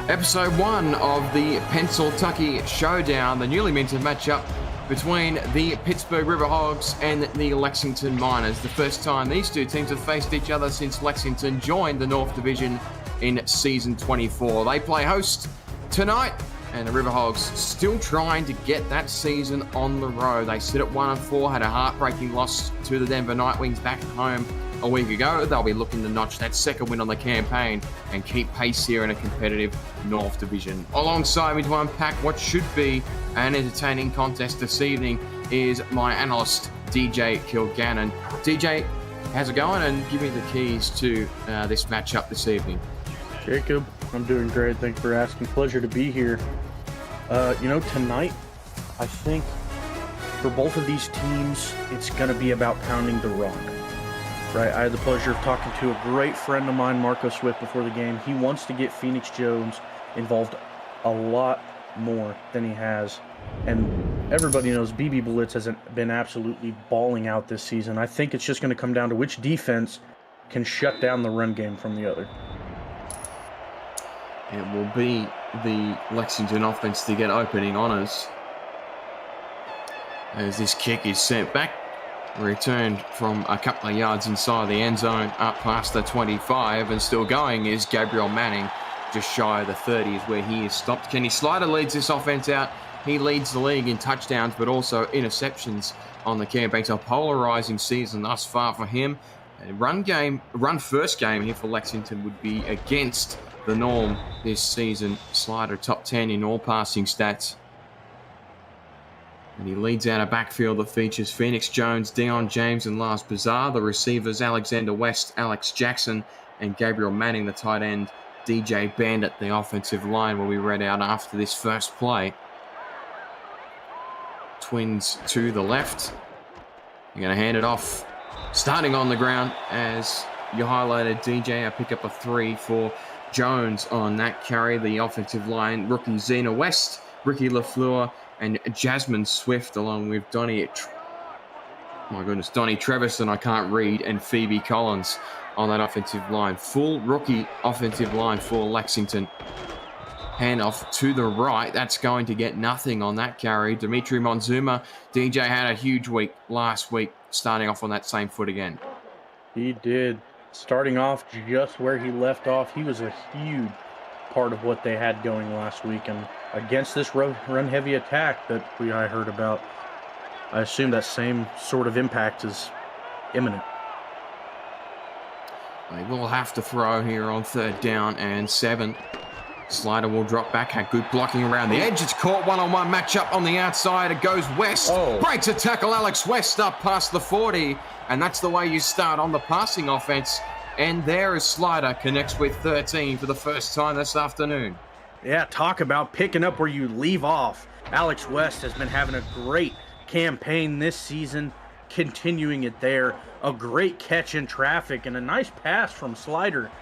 Episode 1 of the Pennsyltucky Showdown, the newly minted matchup between the Pittsburgh Riverhogs and the Lexington Miners. The first time these two teams have faced each other since Lexington joined the North Division in season 24. They play host tonight, and the Riverhogs still trying to get that season on the road. They sit at 1-4, had a heartbreaking loss to the Denver Nightwings back at home a week ago. They'll be looking to notch that second win on the campaign and keep pace here in a competitive North Division. Alongside me to unpack what should be an entertaining contest this evening is my analyst, DJ Kilgannon. DJ, how's it going? And give me the keys to this matchup this evening. Jacob, I'm doing great. Thanks for asking. Pleasure to be here. Tonight, I think for both of these teams, it's going to be about pounding the rock. Right? I had the pleasure of talking to a great friend of mine, Marco Swift, before the game. He wants to get Phoenix Jones involved a lot more than he has. And everybody knows BB Blitz hasn't been absolutely balling out this season. I think it's just going to come down to which defense can shut down the run game from the other. It will be the Lexington offense to get opening honors as this kick is sent back. Returned from a couple of yards inside the end zone, up past the 25, and still going is Gabriel Manning. Just shy of the 30 is where he is stopped. Kenny Slider leads this offense out. He leads the league in touchdowns, but also interceptions on the campaign. So a polarizing season thus far for him. A run first game here for Lexington would be against the norm this season. Slider top 10 in all passing stats. And he leads out a backfield that features Phoenix Jones, Dion James, and Lars Bazar. The receivers, Alexander West, Alex Jackson, and Gabriel Manning. The tight end, DJ Bandit. The offensive line will be read out after this first play. Twins to the left. You're going to hand it off. Starting on the ground, as you highlighted, DJ, I pick up a 3 for Jones on that carry. The offensive line, rookie Zena West, Ricky LaFleur, and Jasmine Swift, along with Donnie Trevison, I can't read, and Phoebe Collins on that offensive line. Full rookie offensive line for Lexington. Handoff to the right. That's going to get nothing on that carry. Dimitri Monzuma. DJ had a huge week last week, starting off on that same foot again. He did. Starting off just where he left off, he was a huge part of what they had going last week. And against this run-heavy attack that I heard about, I assume that same sort of impact is imminent. They will have to throw here on 3rd down and 7. Slider will drop back. Had good blocking around the edge. It's caught one-on-one matchup on the outside. It goes West. Breaks a tackle. Alex West up past the 40. And that's the way you start on the passing offense. And there is Slider, connects with 13 for the first time this afternoon. Yeah, talk about picking up where you leave off. Alex West has been having a great campaign this season, continuing it there. A great catch in traffic and a nice pass from Slider.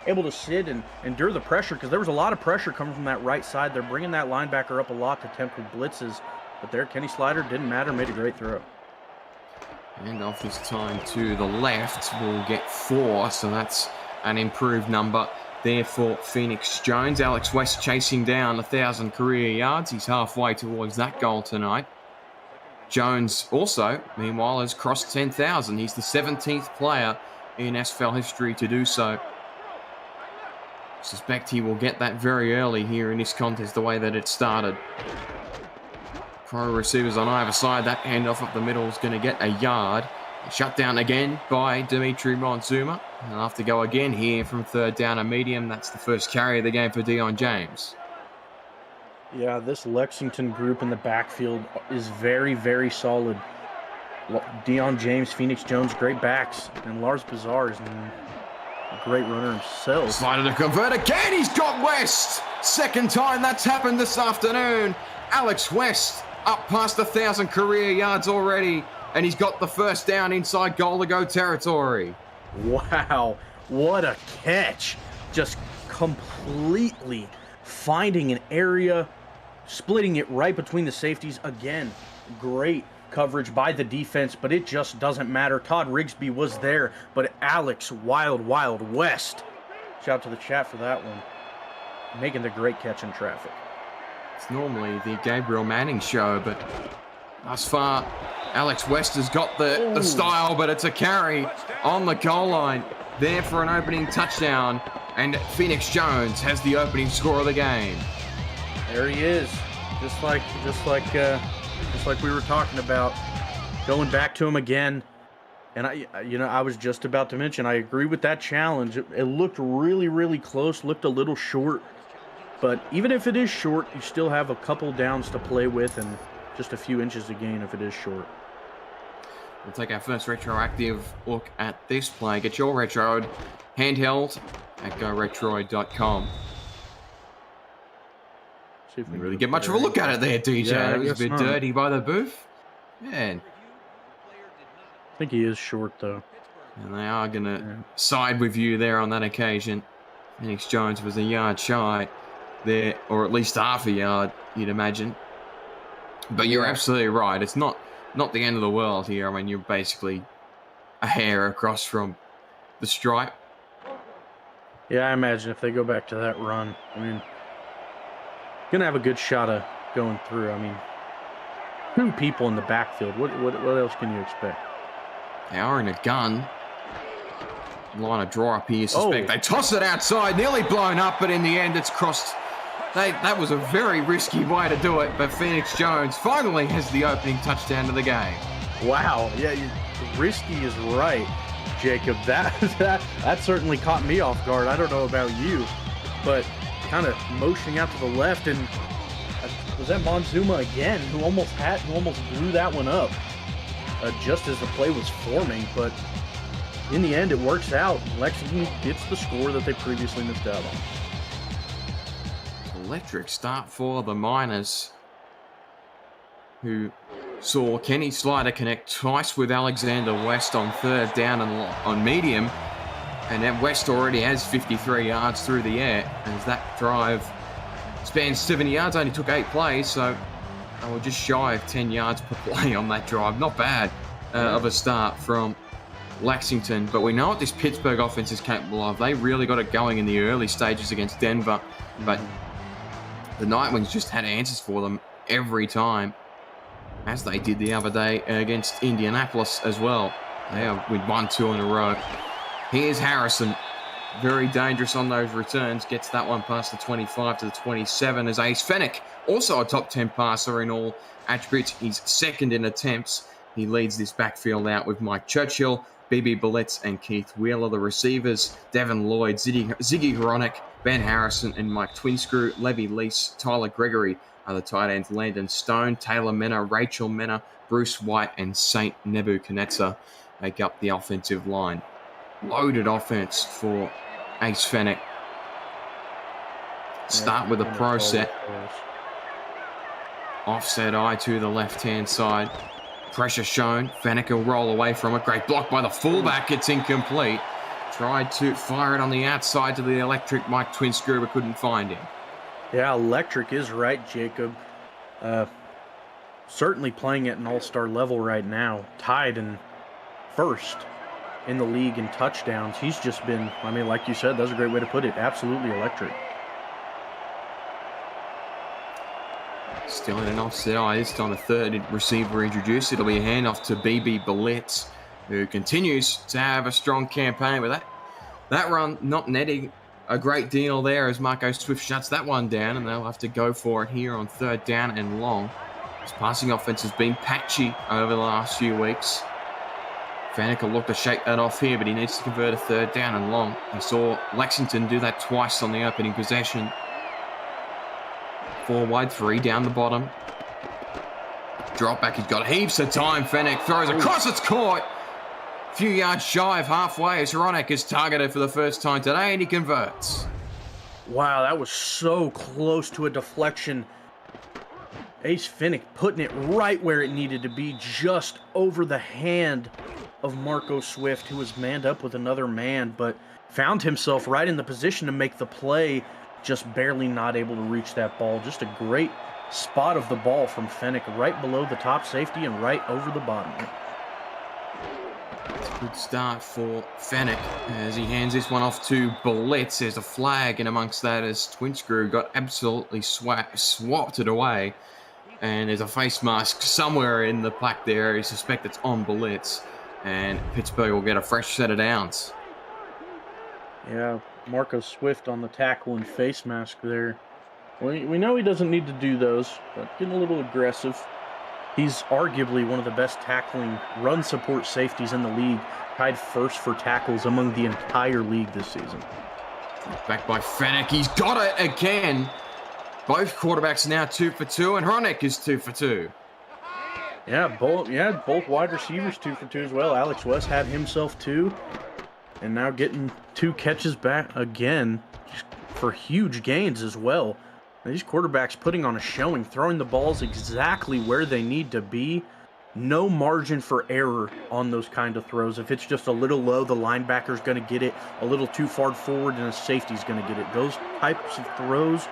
Able to sit and endure the pressure, because there was a lot of pressure coming from that right side. They're bringing that linebacker up a lot to tempt with blitzes. But there, Kenny Slider didn't matter, made a great throw. And off this time to the left, we'll get 4, so that's an improved number there for Phoenix Jones. Alex West chasing down 1,000 career yards. He's halfway towards that goal tonight. Jones also, meanwhile, has crossed 10,000. He's the 17th player in SFL history to do so. Suspect he will get that very early here in this contest, the way that it started. Pro receivers on either side. That handoff up the middle is going to get a yard. Shut down again by Dimitri Monzuma. And they'll have to go again here from 3rd down and medium. That's the first carry of the game for Dion James. Yeah, this Lexington group in the backfield is very, very solid. Dion James, Phoenix Jones, great backs. And Lars Bazar is a great runner himself. Slider to convert again. He's got West. Second time that's happened this afternoon. Alex West up past 1,000 career yards already. And he's got the first down inside goal-to-go territory. Wow, what a catch. Just completely finding an area, splitting it right between the safeties. Again, great coverage by the defense, but it just doesn't matter. Todd Rigsby was there, but Alex Wild West. Shout out to the chat for that one. making the great catch in traffic. It's normally the Gabriel Manning show, but thus far, Alex West has got the style, but it's a carry on the goal line there for an opening touchdown, and Phoenix Jones has the opening score of the game. There he is, just like we were talking about, going back to him again. And I was just about to mention, I agree with that challenge. It looked really, really close, looked a little short. But even if it is short, you still have a couple downs to play with and just a few inches to gain if it is short. We'll take our first retroactive look at this play. Get your retroed handheld at goretroid.com. See if we Didn't really get much of a look at it there, DJ. Yeah, It was a bit dirty by the booth. Man. I think he is short, though. And they are going to side with you there on that occasion. Phoenix Jones was a yard shy there, or at least half a yard, you'd imagine. But you're absolutely right. It's not the end of the world here. I mean, you're basically a hair across from the stripe. Yeah, I imagine if they go back to that run, I mean, going to have a good shot of going through. I mean, 2 people in the backfield. What else can you expect? They are in a gun. Line of draw up here, suspect. They toss it outside, nearly blown up, but in the end it's crossed. That was a very risky way to do it, but Phoenix Jones finally has the opening touchdown of the game. Wow, yeah, risky is right, Jacob. That certainly caught me off guard. I don't know about you, but kind of motioning out to the left, and was that Monzuma again, who almost blew that one up just as the play was forming, but in the end, it works out. Lexington gets the score that they previously missed out on. Electric start for the Miners, who saw Kenny Slider connect twice with Alexander West on 3rd down and on medium. And then West already has 53 yards through the air, as that drive spans 70 yards, only took 8 plays, so they were just shy of 10 yards per play on that drive. Not bad of a start from Lexington, but we know what this Pittsburgh offense is capable of. They really got it going in the early stages against Denver, but the Nightwings just had answers for them every time, as they did the other day against Indianapolis as well. They are with 1-2 in a row. Here's Harrison, very dangerous on those returns, gets that one past the 25 to the 27, as Ace Fennick, also a top 10 passer in all attributes. He's 2nd in attempts. He leads this backfield out with Mike Churchill, BB Bullets, and Keith Wheeler. The receivers, Devin Lloyd, Ziggy Hronik, Ben Harrison, and Mike Twinscrew. Levy Lease, Tyler Gregory are the tight ends. Landon Stone, Taylor Mena, Rachel Mena, Bruce White, and Saint Nebuchadnezzar make up the offensive line. Loaded offense for Ace Fennick. Start with a pro set. Offset eye to the left-hand side. Pressure shown. Fennick will roll away from it. Great block by the fullback. It's incomplete. Tried to fire it on the outside to the electric Mike Twinscrew, but couldn't find him. Yeah, electric is right, Jacob. Certainly playing at an all-star level right now. Tied in 1st in the league in touchdowns. He's just been, I mean, like you said, that's a great way to put it. Absolutely electric. Still in an offset eye, this time a 3rd receiver introduced. It'll be a handoff to BB Blitz, who continues to have a strong campaign. But that run not netting a great deal there, as Marco Swift shuts that one down, and they'll have to go for it here on 3rd down and long. His passing offense has been patchy over the last few weeks. Fennick will look to shake that off here, but he needs to convert a 3rd down and long. He saw Lexington do that twice on the opening possession. 4 wide, 3 down the bottom. Drop back, he's got heaps of time. Fennick throws across, it's caught. A few yards shy of halfway as Hronik is targeted for the first time today, and he converts. Wow, that was so close to a deflection. Ace Fennick putting it right where it needed to be, just over the hand of Marco Swift, who was manned up with another man, but found himself right in the position to make the play, just barely not able to reach that ball. Just a great spot of the ball from Fennick, right below the top safety and right over the bottom. Good start for Fennec as he hands this one off to Blitz. There's a flag in amongst that as Twin Screw got absolutely swapped it away. And there's a face mask somewhere in the plaque there. I suspect it's on Blitz. And Pittsburgh will get a fresh set of downs. Yeah, Marco Swift on the tackle and face mask there. We know he doesn't need to do those, but getting a little aggressive. He's arguably one of the best tackling run support safeties in the league, tied first for tackles among the entire league this season. Back by Fennec. He's got it again. Both quarterbacks now 2 for 2, and Hronick is 2 for 2. Yeah, both wide receivers 2 for 2 as well. Alex West had himself 2, and now getting 2 catches back again for huge gains as well. These quarterbacks putting on a showing, throwing the balls exactly where they need to be. No margin for error on those kind of throws. If it's just a little low, the linebacker's going to get it. A little too far forward, and a safety's going to get it. Those types of throws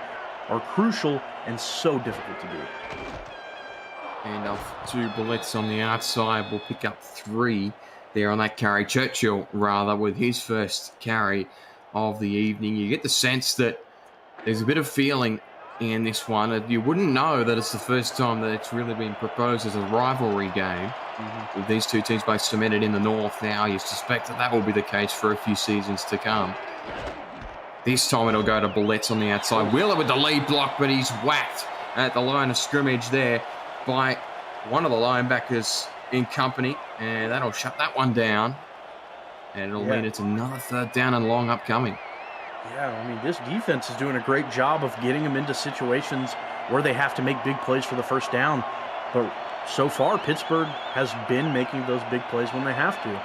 are crucial and so difficult to do. And off to Blitz on the outside. We'll pick up 3 there on that carry. Churchill, rather, with his first carry of the evening. You get the sense that there's a bit of feeling in this one. You wouldn't know that it's the first time that it's really been proposed as a rivalry game. With these two teams both cemented in the north now, you suspect that will be the case for a few seasons to come. This time it'll go to Blitz on the outside. Wheeler with the lead block, but he's whacked at the line of scrimmage there by one of the linebackers in company, and that'll shut that one down. And it'll mean it's another 3rd down and long upcoming. Yeah, I mean, this defense is doing a great job of getting them into situations where they have to make big plays for the first down. But so far, Pittsburgh has been making those big plays when they have to.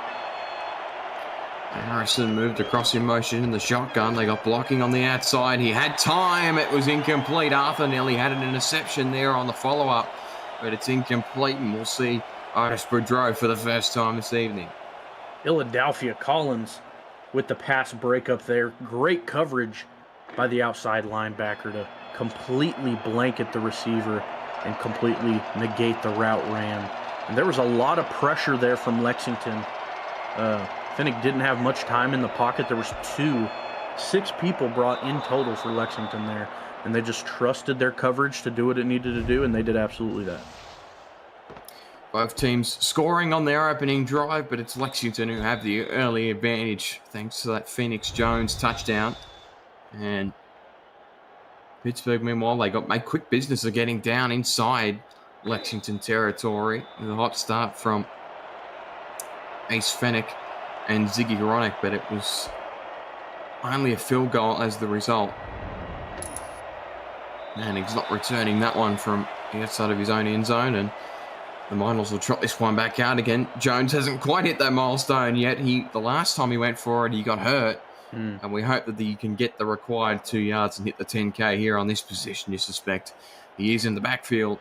Harrison moved across in motion in the shotgun. They got blocking on the outside. He had time. It was incomplete. Arthur nearly had an interception there on the follow-up, but it's incomplete, and we'll see Otis Boudreau for the first time this evening. Philadelphia Collins with the pass breakup there. Great coverage by the outside linebacker to completely blanket the receiver and completely negate the route ran. And there was a lot of pressure there from Lexington. Finnick didn't have much time in the pocket. There was 6 people brought in total for Lexington there. And they just trusted their coverage to do what it needed to do, and they did absolutely that. Both teams scoring on their opening drive, but it's Lexington who have the early advantage thanks to that Phoenix Jones touchdown. And Pittsburgh, meanwhile, they made quick business of getting down inside Lexington territory with a hot start from Ace Fennec and Ziggy Hronick, but it was only a field goal as the result. And he's not returning that one from the outside of his own end zone, and the Miners will trot this one back out again. Jones hasn't quite hit that milestone yet. The last time he went for it, he got hurt. And we hope that he can get the required 2 yards and hit the 10K here on this position, you suspect. He is in the backfield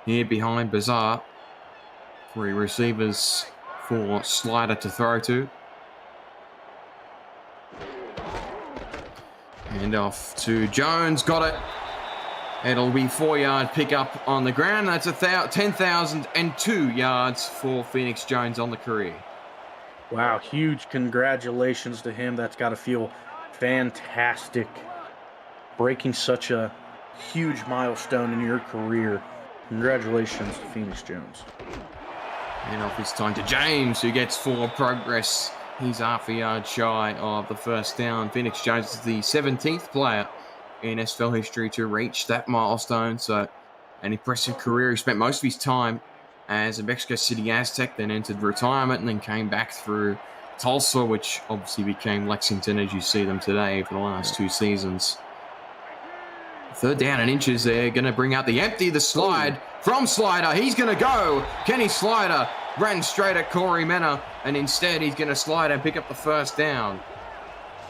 here behind Bizarre. 3 receivers for Slider to throw to. And off to Jones. Got it. It'll be 4-yard pickup on the ground. That's 10,002 yards for Phoenix Jones on the career. Wow, huge congratulations to him. That's got to feel fantastic. Breaking such a huge milestone in your career. Congratulations to Phoenix Jones. And off this time to James, who gets 4 progress. He's half a yard shy of the first down. Phoenix Jones is the 17th player in SFL history to reach that milestone. So an impressive career. He spent most of his time as a Mexico City Aztec, then entered retirement, and then came back through Tulsa, which obviously became Lexington as you see them today for the last 2 seasons. 3rd down and inches there. Going to bring out the empty, the slide from Slider. He's going to go. Kenny Slider ran straight at Corey Mena, and instead he's going to slide and pick up the first down.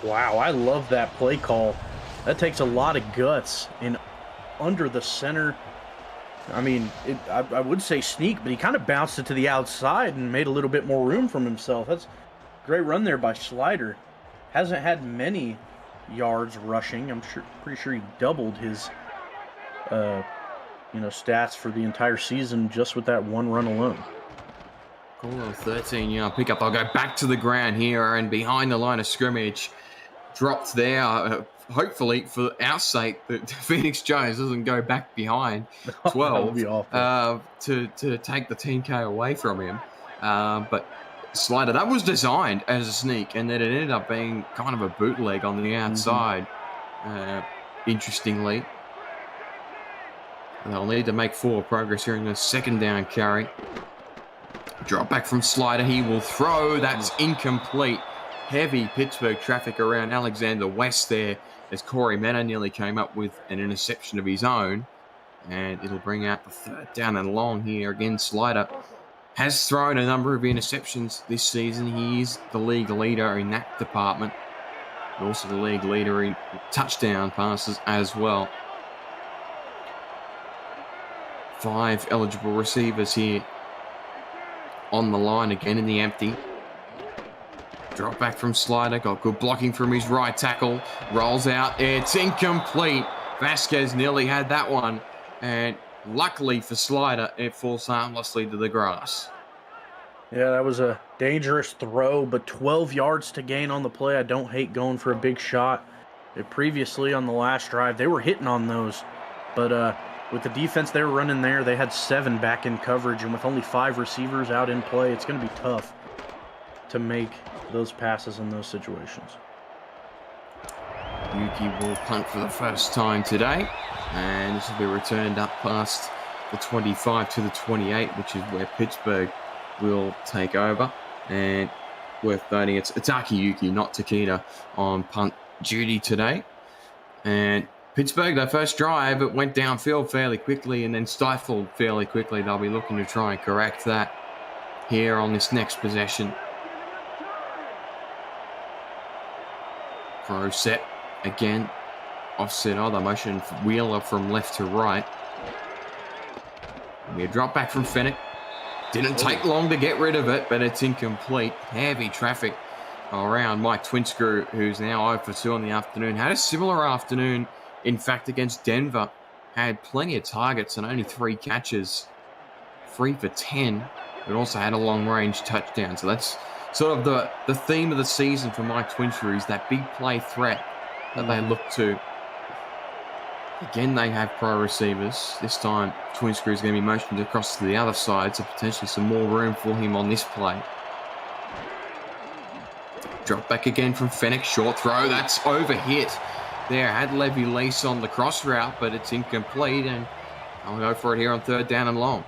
Wow, I love that play call. That takes a lot of guts. And under the center, I mean, I would say sneak, but he kind of bounced it to the outside and made a little bit more room for himself. That's a great run there by Slider. Hasn't had many yards rushing. I'm pretty sure he doubled his, stats for the entire season just with that one run alone. Cool, 13-yard pickup. They'll go back to the ground here and behind the line of scrimmage. Dropped there. Hopefully, for our sake, that Phoenix Jones doesn't go back behind 12 That would be awful. to take the 10K away from him. But Slider, that was designed as a sneak, and then it ended up being kind of a bootleg on the outside. Interestingly, they'll need to make forward progress here in the second down carry. Drop back from Slider. He will throw. That's incomplete. Heavy Pittsburgh traffic around Alexander West there as Corey Mena nearly came up with an interception of his own. And it'll bring out the third down and long here. Again, Slider has thrown a number of interceptions this season. He is the league leader in that department. And also the league leader in touchdown passes as well. 5 eligible receivers here on the line again in the empty. Drop back from Slider. Got good blocking from his right tackle. Rolls out. It's incomplete. Vasquez nearly had that one. And luckily for Slider, it falls harmlessly to the grass. Yeah, that was a dangerous throw, but 12 yards to gain on the play. I don't hate going for a big shot. Previously on the last drive, they were hitting on those. But with the defense they were running there, they had 7 back in coverage. And with only 5 receivers out in play, it's going to be tough to make those passes in those situations. Yuki will punt for the first time today. And this will be returned up past the 25 to the 28, which is where Pittsburgh will take over. And worth noting, it's Ataki Yuki, not Takeda, on punt duty today. And Pittsburgh, their first drive, it went downfield fairly quickly and then stifled fairly quickly. They'll be looking to try and correct that here on this next possession. Pro set again. Offset other motion for Wheeler from left to right. We drop back from Fennec. Didn't take long to get rid of it, but it's incomplete. Heavy traffic around Mike Twinscrew, who's now 0 for 2 on the afternoon. Had a similar afternoon, in fact, against Denver. Had plenty of targets and only 3 catches. 3 for 10, but also had a long-range touchdown. So that's sort of the theme of the season for Mike Twinscrew, is that big play threat that they look to. Again, they have pro receivers. This time, Twinscrew is going to be motioned across to the other side, so potentially some more room for him on this play. Drop back again from Fennec. Short throw. That's overhit. There had Levy Lease on the cross route, but it's incomplete, and I'll go for it here on third down and long.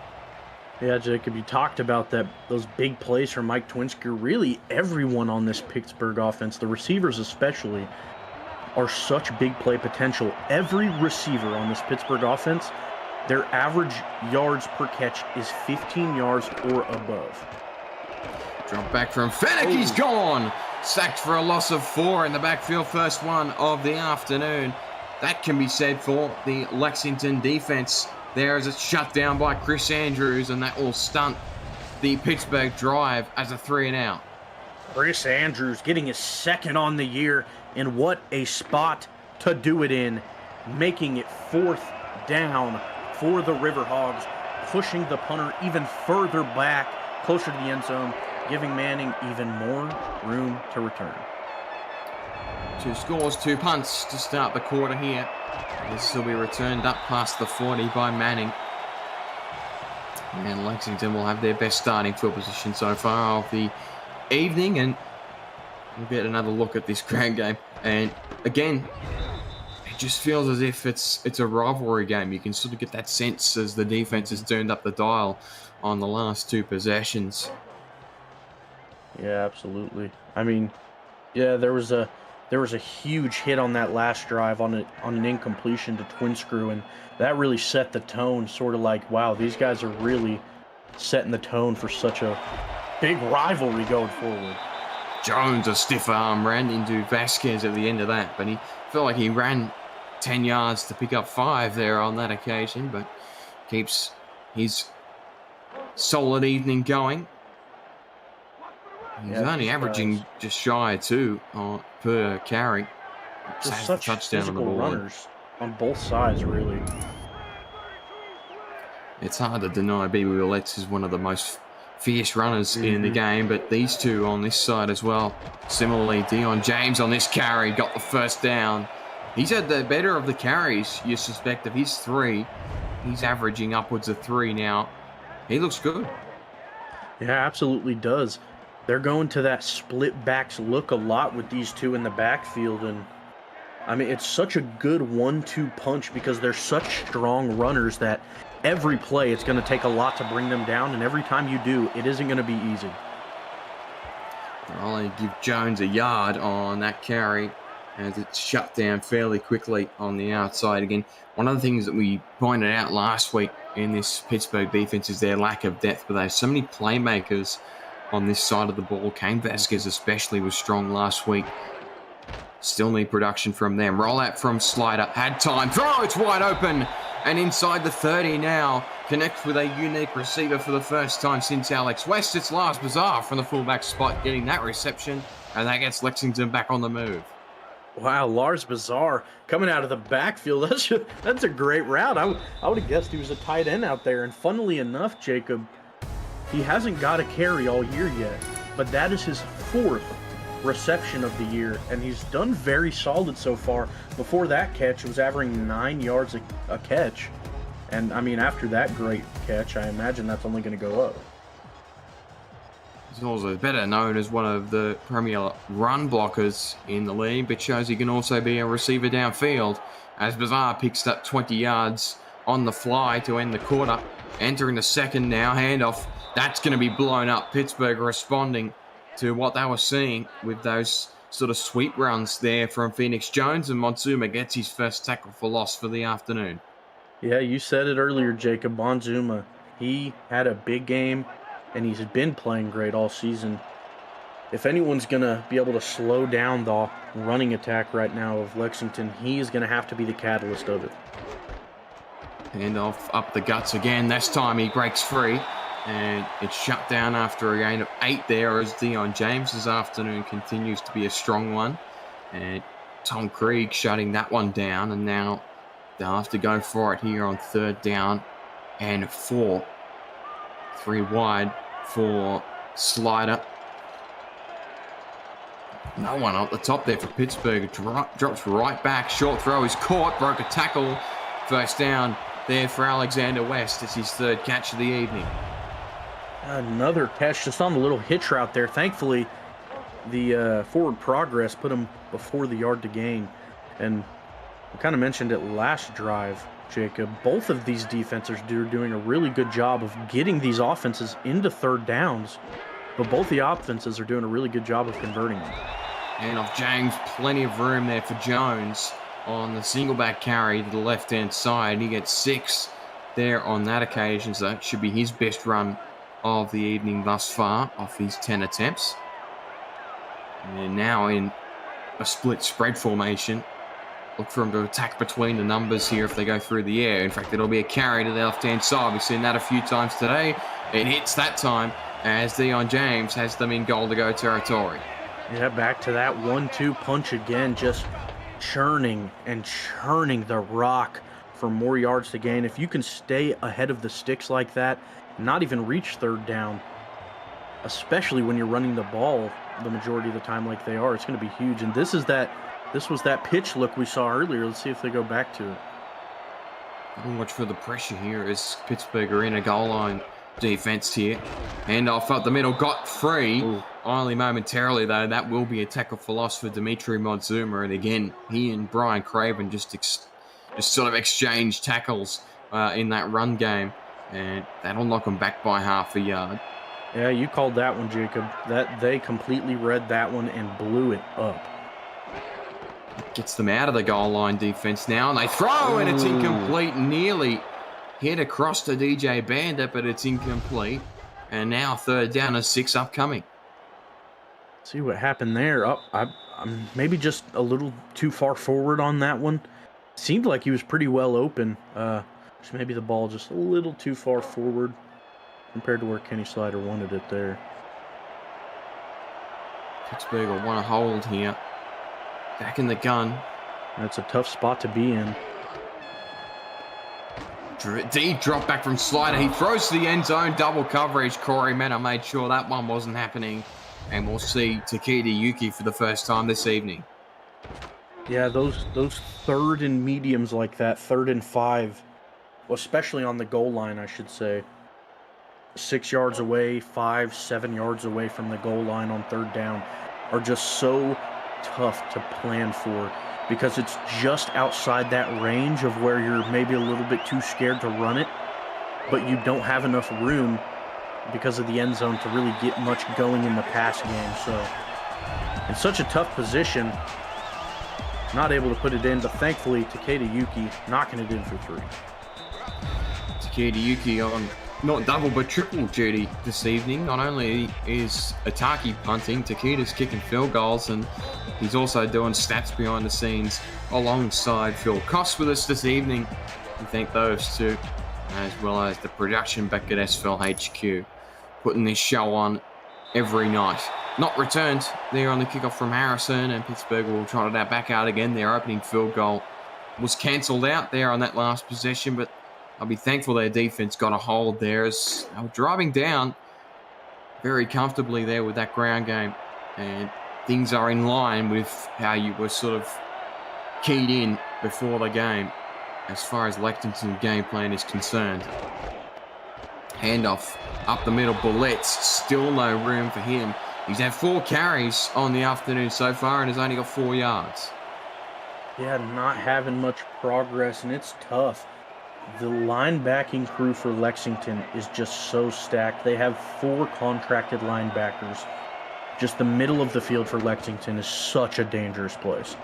Yeah, Jacob, you talked about those big plays from Mike Twinscrew. Really, everyone on this Pittsburgh offense, the receivers especially, are such big play potential. Every receiver on this Pittsburgh offense, their average yards per catch is 15 yards or above. Drop back from Fennec. He's gone. Sacked for a loss of 4 in the backfield. First one of the afternoon. That can be said for the Lexington defense. There as it's shut down by Chris Andrews, and that will stunt the Pittsburgh drive as a 3 and out. Chris Andrews getting his 2nd on the year, and what a spot to do it in, making it 4th down for the Riverhogs, pushing the punter even further back, closer to the end zone, giving Manning even more room to return. 2 scores, 2 punts to start the quarter here. This will be returned up past the 40 by Manning. And Lexington will have their best starting field position so far of the evening, and we'll get another look at this ground game. And again, it just feels as if it's a rivalry game. You can sort of get that sense as the defense has turned up the dial on the last 2 possessions. Yeah, absolutely. I mean, yeah, there was a huge hit on that last drive on an incompletion to Twinscrew, and that really set the tone, sort of like, wow, these guys are really setting the tone for such a big rivalry going forward. Jones, a stiff arm, ran into Vasquez at the end of that, but he felt like he ran 10 yards to pick up 5 there on that occasion, but keeps his solid evening going. He's only averaging just shy of 2 per carry. Just such touchdown on the board. Runners on both sides, really. It's hard to deny B. Willets is one of the most fierce runners in the game, but these two on this side as well. Similarly, Dion James on this carry got the first down. He's had the better of the carries, you suspect, of his 3. He's averaging upwards of 3 now. He looks good. Yeah, absolutely does. They're going to that split backs look a lot with these two in the backfield, and I mean, it's such a good 1-2 punch because they're such strong runners that every play it's going to take a lot to bring them down, and every time you do, it isn't going to be easy. I'll only give Jones a yard on that carry as it's shut down fairly quickly on the outside again. One of the things that we pointed out last week in this Pittsburgh defense is their lack of depth, but they have so many playmakers on this side of the ball. Kane Vasquez especially was strong last week. Still need production from them. Rollout from Slider. Had time. Throw! It's wide open. And inside the 30 now. Connects with a unique receiver for the first time since Alex West. It's Lars Bazaar from the fullback spot getting that reception. And that gets Lexington back on the move. Wow, Lars Bazaar coming out of the backfield. That's a great route. I would have guessed he was a tight end out there. And funnily enough, Jacob, he hasn't got a carry all year yet. But that is his 4th reception of the year, and he's done very solid so far. Before that catch, it was averaging 9 yards a catch, and I mean, after that great catch, I imagine that's only going to go up. He's also better known as one of the premier run blockers in the league, but shows he can also be a receiver downfield, as Bazaar picks up 20 yards on the fly to end the quarter. Entering the second now, handoff, that's going to be blown up. Pittsburgh responding to what they were seeing with those sort of sweep runs there from Phoenix Jones, and Monzuma gets his first tackle for loss for the afternoon. Yeah, you said it earlier, Jacob. Monzuma, he had a big game, and he's been playing great all season. If anyone's going to be able to slow down the running attack right now of Lexington, he is going to have to be the catalyst of it. Handoff up the guts again. This time he breaks free. And it's shut down after a gain of 8 there as Dion James this afternoon continues to be a strong one. And Tom Krieg shutting that one down. And now they'll have to go for it here on 3rd down and 4. 3 wide for Slider. No one up the top there for Pittsburgh. Drops right back. Short throw is caught. Broke a tackle. First down there for Alexander West. It's his 3rd catch of the evening. Another catch just on the little hitch route there. Thankfully, the forward progress put him before the yard to gain. And I kind of mentioned it last drive, Jacob. Both of these defenses are doing a really good job of getting these offenses into 3rd downs. But both the offenses are doing a really good job of converting them. And off James, plenty of room there for Jones on the single back carry to the left-hand side. He gets 6 there on that occasion, so that should be his best run of the evening thus far off his 10 attempts. And now in a split spread formation. Look for him to attack between the numbers here if they go through the air. In fact, it'll be a carry to the left-hand side. We've seen that a few times today. It hits that time as Dion James has them in goal to go territory. Yeah, back to that 1-2 punch again, just churning and churning the rock for more yards to gain. If you can stay ahead of the sticks like that, not even reach 3rd down, especially when you're running the ball the majority of the time like they are, it's going to be huge. And this was that pitch look we saw earlier. Let's see if they go back to it. Watch for the pressure here as Pittsburgh are in a goal line defense here. Handoff up the middle, got free. Ooh. Only momentarily, though. That will be a tackle for loss for Dimitri Monzuma. And again, he and Brian Craven just sort of exchanged tackles in that run game. And that'll knock them back by half a yard. Yeah, you called that one, Jacob. That they completely read that one and blew it up. Gets them out of the goal line defense now, and they throw, and it's incomplete. Nearly hit across to DJ Bandit, but it's incomplete. And now 3rd down and 6 upcoming. See what happened there. I'm maybe just a little too far forward on that one. Seemed like he was pretty well open. Just maybe the ball just a little too far forward compared to where Kenny Slider wanted it there. Pittsburgh will want to hold here. Back in the gun. That's a tough spot to be in. Deep drop back from Slider. He throws to the end zone. Double coverage. Corey Mena made sure that one wasn't happening. And we'll see Takeda Yuki for the first time this evening. Yeah, those third and mediums like that, 3rd and 5, well, especially on the goal line, I should say. 6 yards away, 5, 7 yards away from the goal line on 3rd down are just so tough to plan for because it's just outside that range of where you're maybe a little bit too scared to run it, but you don't have enough room because of the end zone to really get much going in the pass game. So, in such a tough position, not able to put it in, but thankfully, Takeda Yuki knocking it in for 3. Takeda Yuki on not double but triple duty this evening. Not only is Ataki punting, Takeda's kicking field goals, and he's also doing stats behind the scenes alongside Phil Koss with us this evening. We thank those two, as well as the production back at SFL HQ, putting this show on every night. Not returned there on the kickoff from Harrison, and Pittsburgh will try that back out again. Their opening field goal was cancelled out there on that last possession, but I'll be thankful their defense got a hold there as they were driving down very comfortably there with that ground game. And things are in line with how you were sort of keyed in before the game as far as Lexington's game plan is concerned. Handoff up the middle, Bullets, still no room for him. He's had 4 carries on the afternoon so far and has only got 4 yards. Yeah, not having much progress, and it's tough. The linebacking crew for Lexington is just so stacked. They have 4 contracted linebackers. Just the middle of the field for Lexington is such a dangerous place.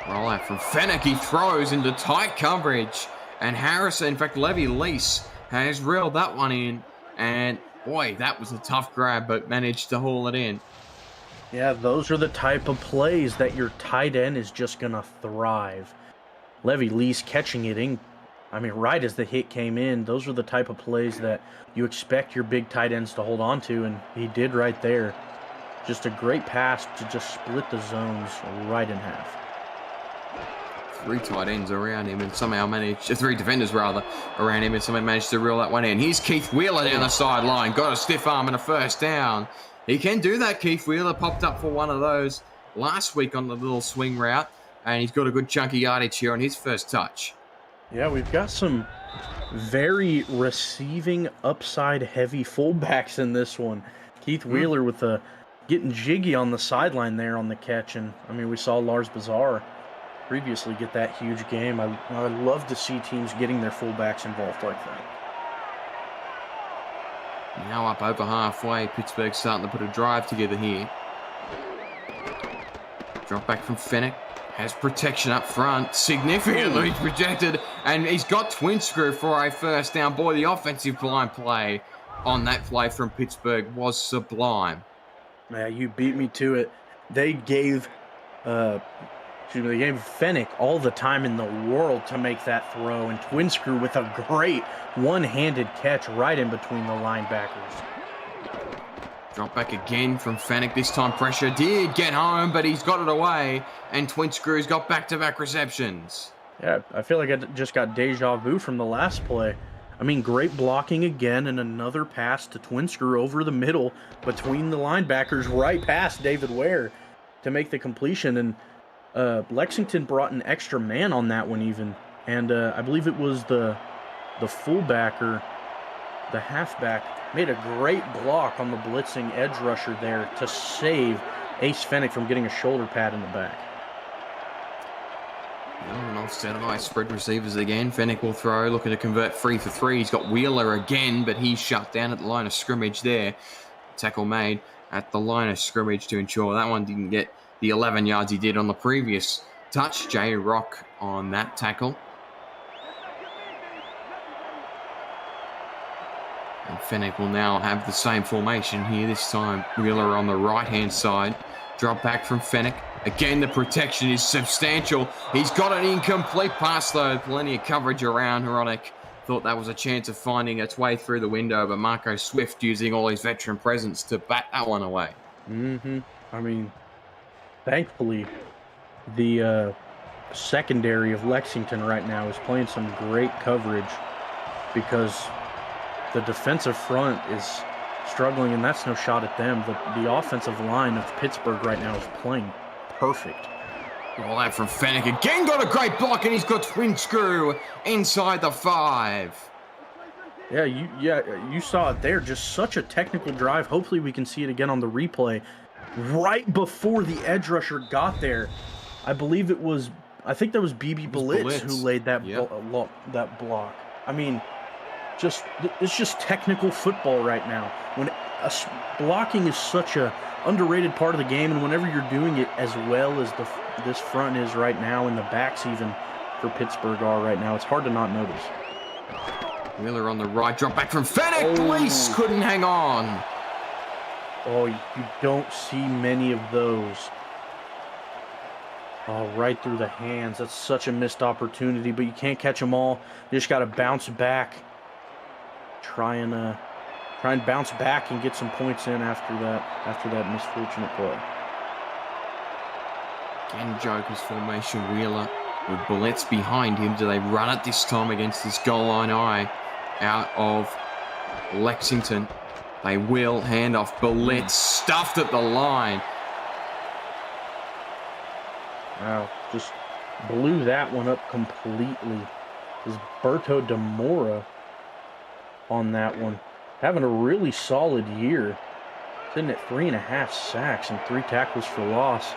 Roll out from Fennec. He throws into tight coverage. And Harrison, in fact, Levy Lease has reeled that one in. And boy, that was a tough grab, but managed to haul it in. Yeah, those are the type of plays that your tight end is just going to thrive. Levy Lease catching it in. Right as the hit came in, those are the type of plays that you expect your big tight ends to hold on to, and he did right there. Just a great pass to just split the zones right in half. 3 tight ends around him and somehow managed, 3 defenders rather, around him and somehow managed to reel that one in. Here's Keith Wheeler down the sideline, got a stiff arm and a first down. He can do that, Keith Wheeler, popped up for one of those last week on the little swing route, and he's got a good chunky yardage here on his first touch. Yeah, we've got some very receiving upside heavy fullbacks in this one. Keith Wheeler with getting jiggy on the sideline there on the catch, and we saw Lars Bazar previously get that huge game. I love to see teams getting their fullbacks involved like that. Now up over halfway, Pittsburgh starting to put a drive together here. Drop back from Fennec. Has protection up front, significantly projected, and he's got twin screw for a first down. Boy, the offensive line play on that play from Pittsburgh was sublime. Yeah, you beat me to it. They gave Fennec all the time in the world to make that throw, and twin screw with a great one-handed catch right in between the linebackers. Drop back again from Fennec. This time pressure did get home, but he's got it away. And Twin Screw's got back-to-back receptions. Yeah, I feel like I just got deja vu from the last play. Great blocking again, and another pass to Twin Screw over the middle between the linebackers right past David Ware to make the completion. And Lexington brought an extra man on that one even. And I believe it was the fullbacker, the halfback, made a great block on the blitzing edge rusher there to save Ace Fennec from getting a shoulder pad in the back. And offset high spread receivers again. Fennec will throw, looking to convert 3 for 3. He's got Wheeler again, but he's shut down at the line of scrimmage there. Tackle made at the line of scrimmage to ensure that one didn't get the 11 yards he did on the previous touch. Jay Rock on that tackle. And Fennec will now have the same formation here. This time, Wheeler on the right-hand side. Drop back from Fennec. Again, the protection is substantial. He's got an incomplete pass, though. Plenty of coverage around Horonic. Thought that was a chance of finding its way through the window, but Marco Swift using all his veteran presence to bat that one away. Thankfully, the secondary of Lexington right now is playing some great coverage. because the defensive front is struggling, and that's no shot at them. The offensive line of Pittsburgh right now is playing perfect. All that from Fennec. Again got a great block, and he's got twin screw inside the 5. Yeah, you saw it there. Just such a technical drive. Hopefully we can see it again on the replay. Right before the edge rusher got there, I think that was BB Blitz who laid that that block. I mean, it's just technical football right now. When blocking is such a underrated part of the game, and whenever you're doing it as well as this front is right now, and the backs even for Pittsburgh are right now, it's hard to not notice. Wheeler on the right, drop back from Fennec. Lease couldn't hang on. Oh, you don't see many of those. Oh, right through the hands. That's such a missed opportunity, but you can't catch them all. You just got to bounce back. Try and bounce back and get some points in after that misfortunate play. Again, Joker's formation. Wheeler with Blitz behind him. Do they run it this time against this goal line eye out of Lexington? They will. Hand off. Blitz stuffed at the line. Wow, just blew that one up completely. Is Berto Demora on that one. Having a really solid year. Sitting at 3.5 sacks and 3 tackles for loss.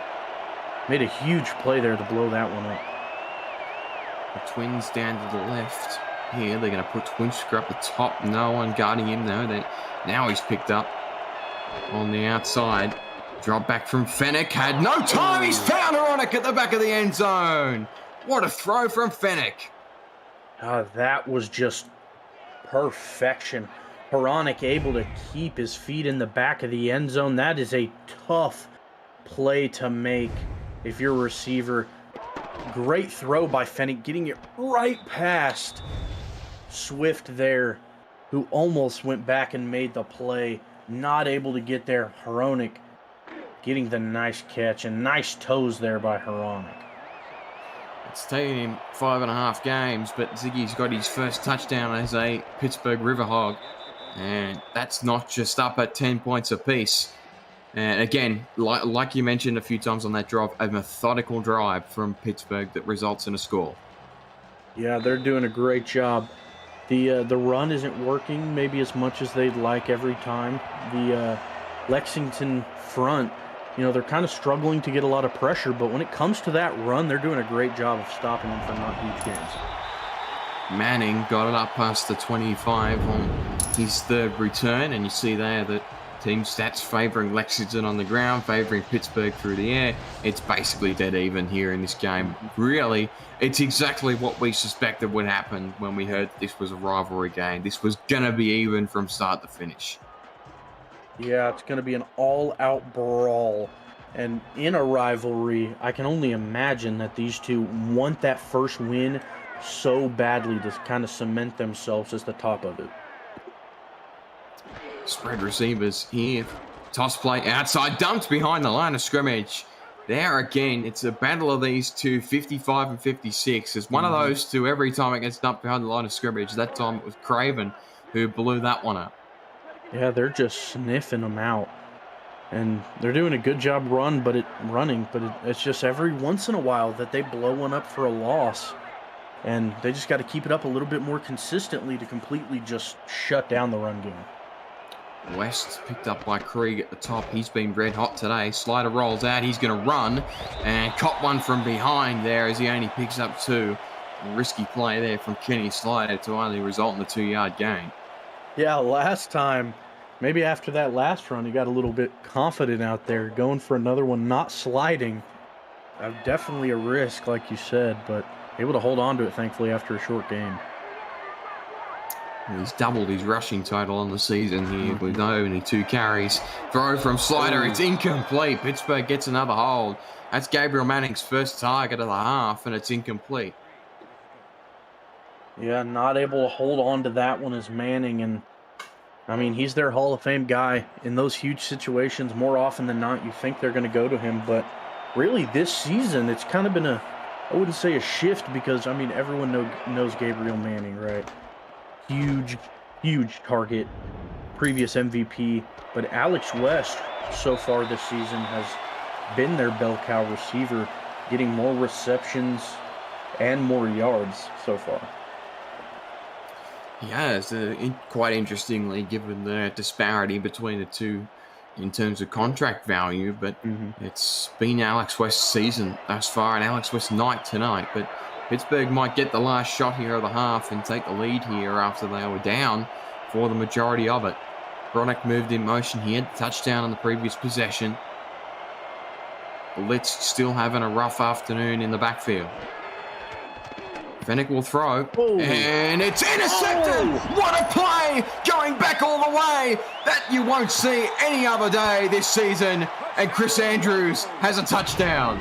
Made a huge play there to blow that one up. The Twins down to the left. Here, they're going to put Twinsker up the top. No one guarding him, though. Now he's picked up on the outside. Drop back from Fennec. Had no time. He's found Horonic at the back of the end zone. What a throw from Fennec. That was just perfection. Horonic able to keep his feet in the back of the end zone. That is a tough play to make if you're a receiver. Great throw by Fennec, getting it right past Swift there, who almost went back and made the play. Not able to get there. Horonic getting the nice catch, and nice toes there by Horonic. It's taken him 5.5 games, but Ziggy's got his first touchdown as a Pittsburgh Riverhog. And that's not just up at 10 points apiece. And again, like you mentioned a few times on that drive, a methodical drive from Pittsburgh that results in a score. Yeah, they're doing a great job. The run isn't working maybe as much as they'd like every time. The Lexington front, they're kind of struggling to get a lot of pressure, but when it comes to that run, they're doing a great job of stopping them from not huge gains. Manning got it up past the 25 on his third return, and you see there that team stats favoring Lexington on the ground, favoring Pittsburgh through the air. It's basically dead even here in this game. Really, it's exactly what we suspected would happen when we heard this was a rivalry game. This was going to be even from start to finish. Yeah, it's going to be an all-out brawl. And in a rivalry, I can only imagine that these two want that first win so badly to kind of cement themselves as the top of it. Spread receivers here. Toss play outside, dumped behind the line of scrimmage. There again, it's a battle of these two, 55 and 56. It's one of those two every time it gets dumped behind the line of scrimmage. That time it was Craven who blew that one up. Yeah, they're just sniffing them out. And they're doing a good job running, but it's just every once in a while that they blow one up for a loss. And they just got to keep it up a little bit more consistently to completely just shut down the run game. West picked up by Krieg at the top. He's been red hot today. Slider rolls out. He's going to run and caught one from behind there as he only picks up 2. A risky play there from Kenny Slider to only result in a 2-yard gain. Yeah, last time, maybe after that last run, he got a little bit confident out there, going for another one, not sliding. Definitely a risk, like you said, but able to hold on to it, thankfully, after a short game. He's doubled his rushing total on the season here with only 2 carries. Throw from Slider, it's incomplete. Pittsburgh gets another hold. That's Gabriel Manning's first target of the half, and it's incomplete. Yeah, not able to hold on to that one is Manning, and I mean, he's their Hall of Fame guy. In those huge situations, more often than not, you think they're going to go to him, but really this season, it's kind of been I wouldn't say a shift because, I mean, everyone knows Gabriel Manning, right? huge, huge target, previous MVP. But Alex West, so far this season, has been their bell cow receiver, getting more receptions and more yards so far. Yeah, it's quite interestingly, given the disparity between the two in terms of contract value, but it's been Alex West's season thus far, and Alex West's night tonight. But Pittsburgh might get the last shot here of the half and take the lead here after they were down for the majority of it. Bronick moved in motion here, touchdown on the previous possession. Blitz still having a rough afternoon in the backfield. Fennick will throw, and it's intercepted! What a play! Going back all the way! That you won't see any other day this season. And Chris Andrews has a touchdown.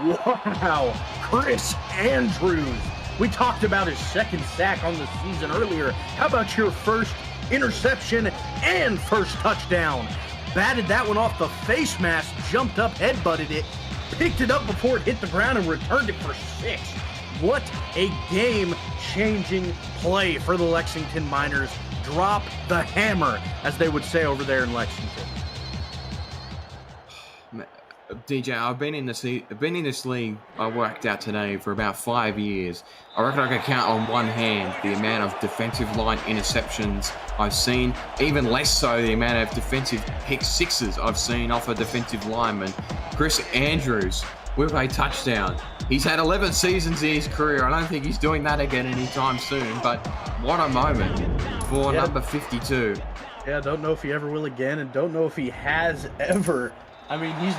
Wow, Chris Andrews. We talked about his second sack on the season earlier. How about your first interception and first touchdown? Batted that one off the face mask, jumped up, headbutted it, picked it up before it hit the ground, and returned it for 6. What a game-changing play for the Lexington Miners. Drop the hammer, as they would say over there in Lexington. DJ, I've been in this league. I worked out today for about 5 years. I reckon I can count on one hand the amount of defensive line interceptions I've seen. Even less so the amount of defensive pick sixes I've seen off a defensive lineman. Chris Andrews with a touchdown. He's had 11 seasons in his career. I don't think he's doing that again anytime soon. But what a moment for number 52. Yeah, don't know if he ever will again, and don't know if he has ever. I mean, he's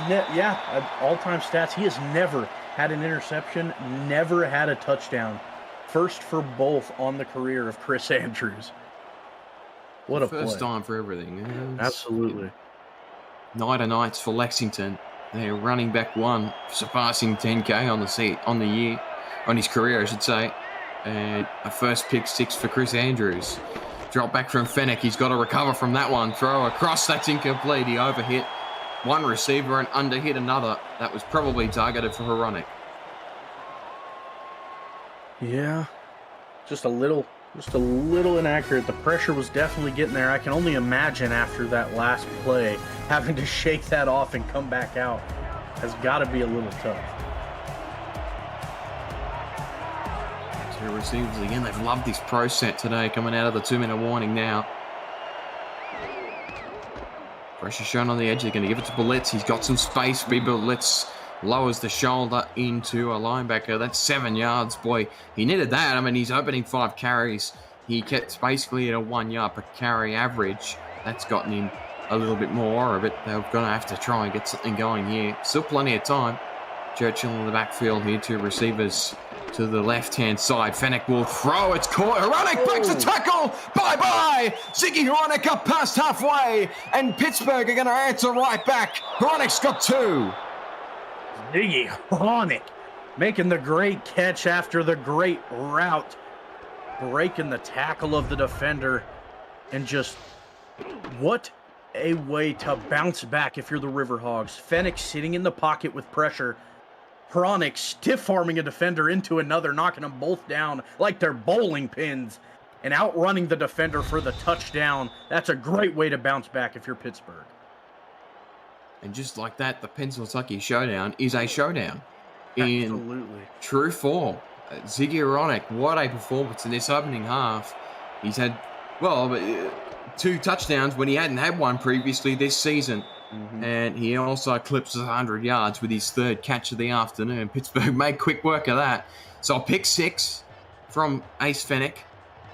all-time stats. He has never had an interception, never had a touchdown. First for both on the career of Chris Andrews. What a play. First time for everything. Absolutely. Night of nights for Lexington. They're running back one, surpassing 10K on his career, I should say. And a first pick 6 for Chris Andrews. Drop back from Fennick. He's got to recover from that one. Throw across. That's incomplete. He overhit one receiver and underhit another. That was probably targeted for Horonic. Yeah, just a little inaccurate. The pressure was definitely getting there. I can only imagine after that last play, having to shake that off and come back out has got to be a little tough. Two receivers again. They've loved this pro set today, coming out of the 2-minute warning now. Pressure shown on the edge. They're going to give it to Blitz. He's got some space. Blitz lowers the shoulder into a linebacker. That's 7 yards. Boy, he needed that. I mean, he's opening 5 carries. He kept basically at a 1 yard per carry average. That's gotten him a little bit more, but they're going to have to try and get something going here. Still plenty of time. Churchill in the backfield here. 2 receivers to the left-hand side. Fennick will throw. It's caught. Horonic breaks the tackle. Bye-bye. Ziggy Horonic up past halfway. And Pittsburgh are going to answer right back. Horonic's got 2. Ziggy Horonic making the great catch after the great route. Breaking the tackle of the defender. And just what a way to bounce back if you're the Riverhogs. Fennick sitting in the pocket with pressure. Horonic stiff-arming a defender into another, knocking them both down like they're bowling pins, and outrunning the defender for the touchdown. That's a great way to bounce back if you're Pittsburgh. And just like that, the Pennsylvania showdown is a showdown. Absolutely. True form. Ziggy Horonic, what a performance in this opening half. He's had, 2 touchdowns when he hadn't had one previously this season. And he also eclipses 100 yards with his 3rd catch of the afternoon. Pittsburgh made quick work of that. So a pick 6 from Ace Fennick,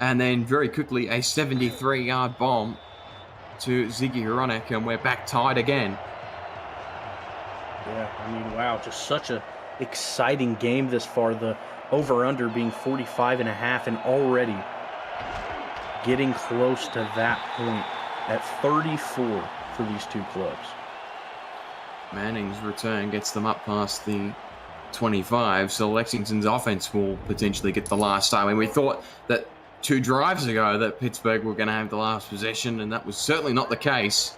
and then very quickly a 73-yard bomb to Ziggy Horonic, and we're back tied again. Yeah, I mean, wow, just such a exciting game this far. The over-under being 45.5, and already getting close to that point at 34 for these 2 clubs. Manning's return gets them up past the 25, so Lexington's offense will potentially get the last start. I mean, we thought that 2 drives ago that Pittsburgh were going to have the last possession, and that was certainly not the case.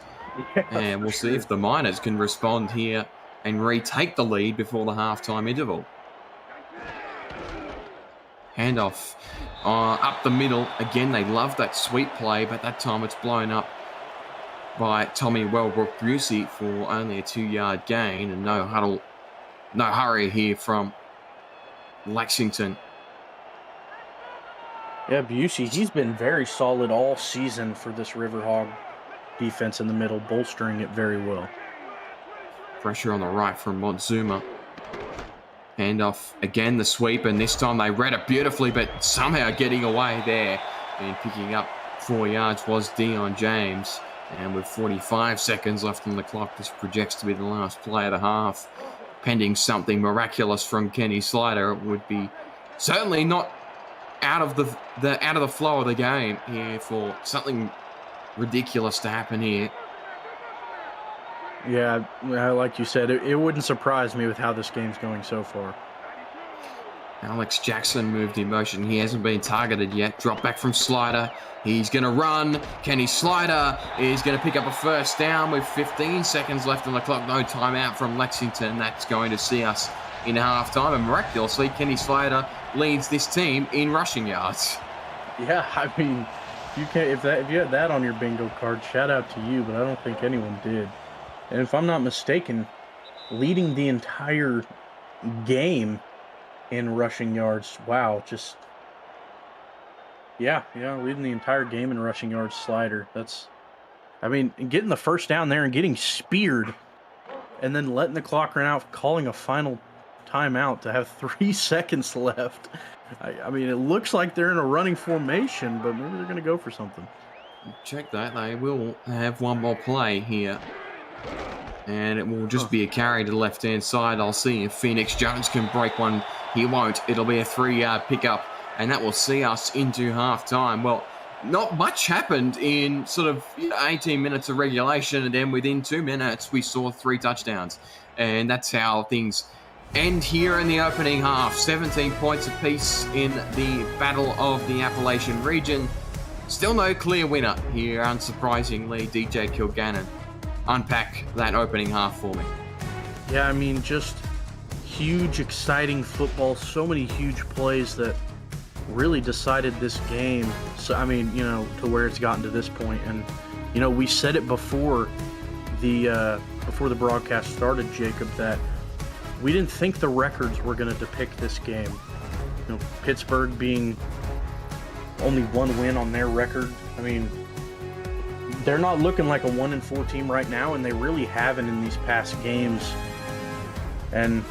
Yeah, and we'll see if the Miners can respond here and retake the lead before the halftime interval. Handoff up the middle. Again, they love that sweep play, but that time it's blown up by Tommy Wellbrook-Busey for only a 2-yard gain, and no hurry here from Lexington. Yeah, Busey, he's been very solid all season for this Riverhog defense in the middle, bolstering it very well. Pressure on the right from Montzuma. Handoff again, the sweep, and this time they read it beautifully, but somehow getting away there and picking up 4 yards was Dion James. And with 45 seconds left on the clock, this projects to be the last play of the half. Pending something miraculous from Kenny Slider, it would be certainly not out of the flow of the game here for something ridiculous to happen here. Yeah, like you said, it wouldn't surprise me with how this game's going so far. Alex Jackson moved in motion. He hasn't been targeted yet. Drop back from Slider. He's going to run. Kenny Slider is going to pick up a first down with 15 seconds left on the clock. No timeout from Lexington. That's going to see us in halftime. And miraculously, Kenny Slider leads this team in rushing yards. Yeah, I mean, if you had that on your bingo card, shout out to you, but I don't think anyone did. And if I'm not mistaken, leading the entire game in rushing yards. Wow, just yeah, leading the entire game in rushing yards. Slider. I mean, getting the first down there and getting speared, and then letting the clock run out, calling a final timeout to have 3 seconds left. I mean, it looks like they're in a running formation, but maybe they're going to go for something. Check that. They will have one more play here. And it will just be a carry to the left-hand side. I'll see if Phoenix Jones can break one. He won't. It'll be a 3-yard pickup, and that will see us into halftime. Well, not much happened in sort of 18 minutes of regulation, and then within 2 minutes, we saw 3 touchdowns. And that's how things end here in the opening half. 17 points apiece in the Battle of the Appalachian region. Still no clear winner here, unsurprisingly. DJ Kilgannon. Unpack that opening half for me. Yeah, I mean, just huge, exciting football. So many huge plays that really decided this game. So, I mean, to where it's gotten to this point. And, we said it before the broadcast started, Jacob, that we didn't think the records were going to depict this game. Pittsburgh being only 1 win on their record. I mean, they're not looking like a 1-4 team right now, and they really haven't in these past games. And,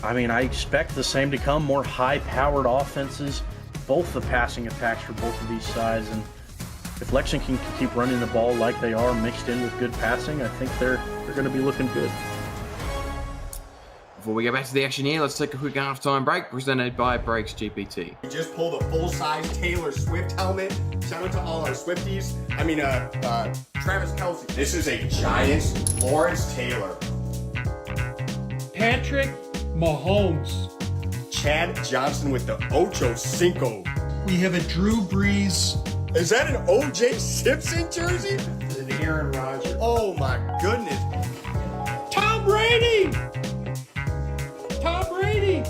I mean, I expect the same to come, more high-powered offenses, both the passing attacks for both of these sides. And if Lexington can keep running the ball like they are, mixed in with good passing, I think they're going to be looking good. Before we go back to the action here, let's take a quick halftime break presented by Brakes GPT. We just pulled a full-size Taylor Swift helmet. Shout out to all our Swifties. Travis Kelce. This is a Giants Lawrence Taylor. Patrick Mahomes. Chad Johnson with the Ocho Cinco. We have a Drew Brees. Is that an O.J. Simpson jersey? It's an Aaron Rodgers. Oh my goodness. Tom Brady! Tom Brady!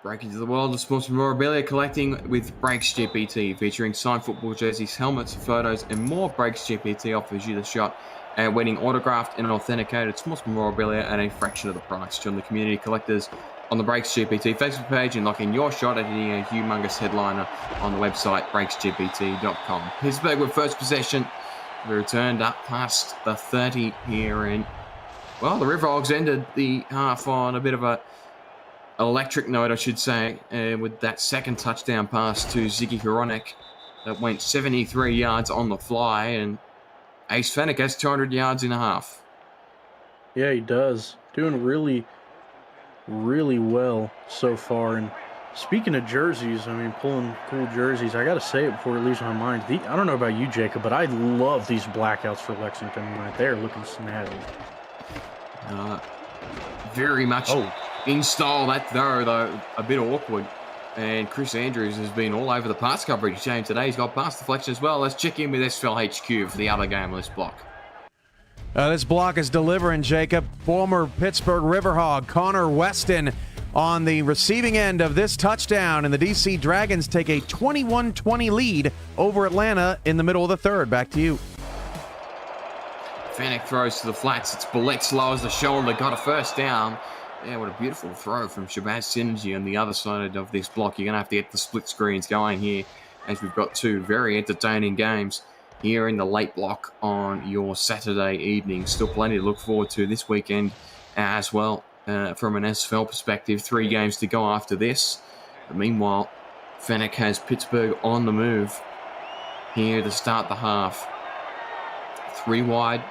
Break into the world of sports memorabilia collecting with Brakes GPT, featuring signed football jerseys, helmets, photos, and more. Brakes GPT offers you the shot at winning autographed and authenticated sports memorabilia at a fraction of the price. Join the community collectors on the Brakes GPT Facebook page and lock in your shot at hitting a humongous headliner on the website brakesgpt.com. Pittsburgh with first possession. We returned up past the 30 here, and well, the Riverhogs ended the half on a bit of a electric note, I should say, with that second touchdown pass to Ziggy Hronek that went 73 yards on the fly, and Ace Fennick has 200 yards in a half. Yeah, he does. Doing really, really well so far. And speaking of jerseys, I mean, pulling cool jerseys, I got to say it before it leaves my mind. I don't know about you, Jacob, but I love these blackouts for Lexington tonight. They're looking snazzy. Very much in style. That though a bit awkward. And Chris Andrews has been all over the pass coverage game today. He's got pass deflection as well. Let's check in with SFL HQ for the other game on this block. This block is delivering, Jacob. Former Pittsburgh Riverhog Connor Weston on the receiving end of this touchdown, and the DC Dragons take a 21-20 lead over Atlanta in the middle of the third. Back to you. Fennec throws to the flats. It's Bullet lowers the shoulder, got a first down. Yeah, what a beautiful throw from Shabazz Synergy on the other side of this block. You're going to have to get the split screens going here, as we've got two very entertaining games here in the late block on your Saturday evening. Still plenty to look forward to this weekend as well from an SFL perspective. 3 games to go after this. But meanwhile, Fennec has Pittsburgh on the move here to start the half. 3 wide.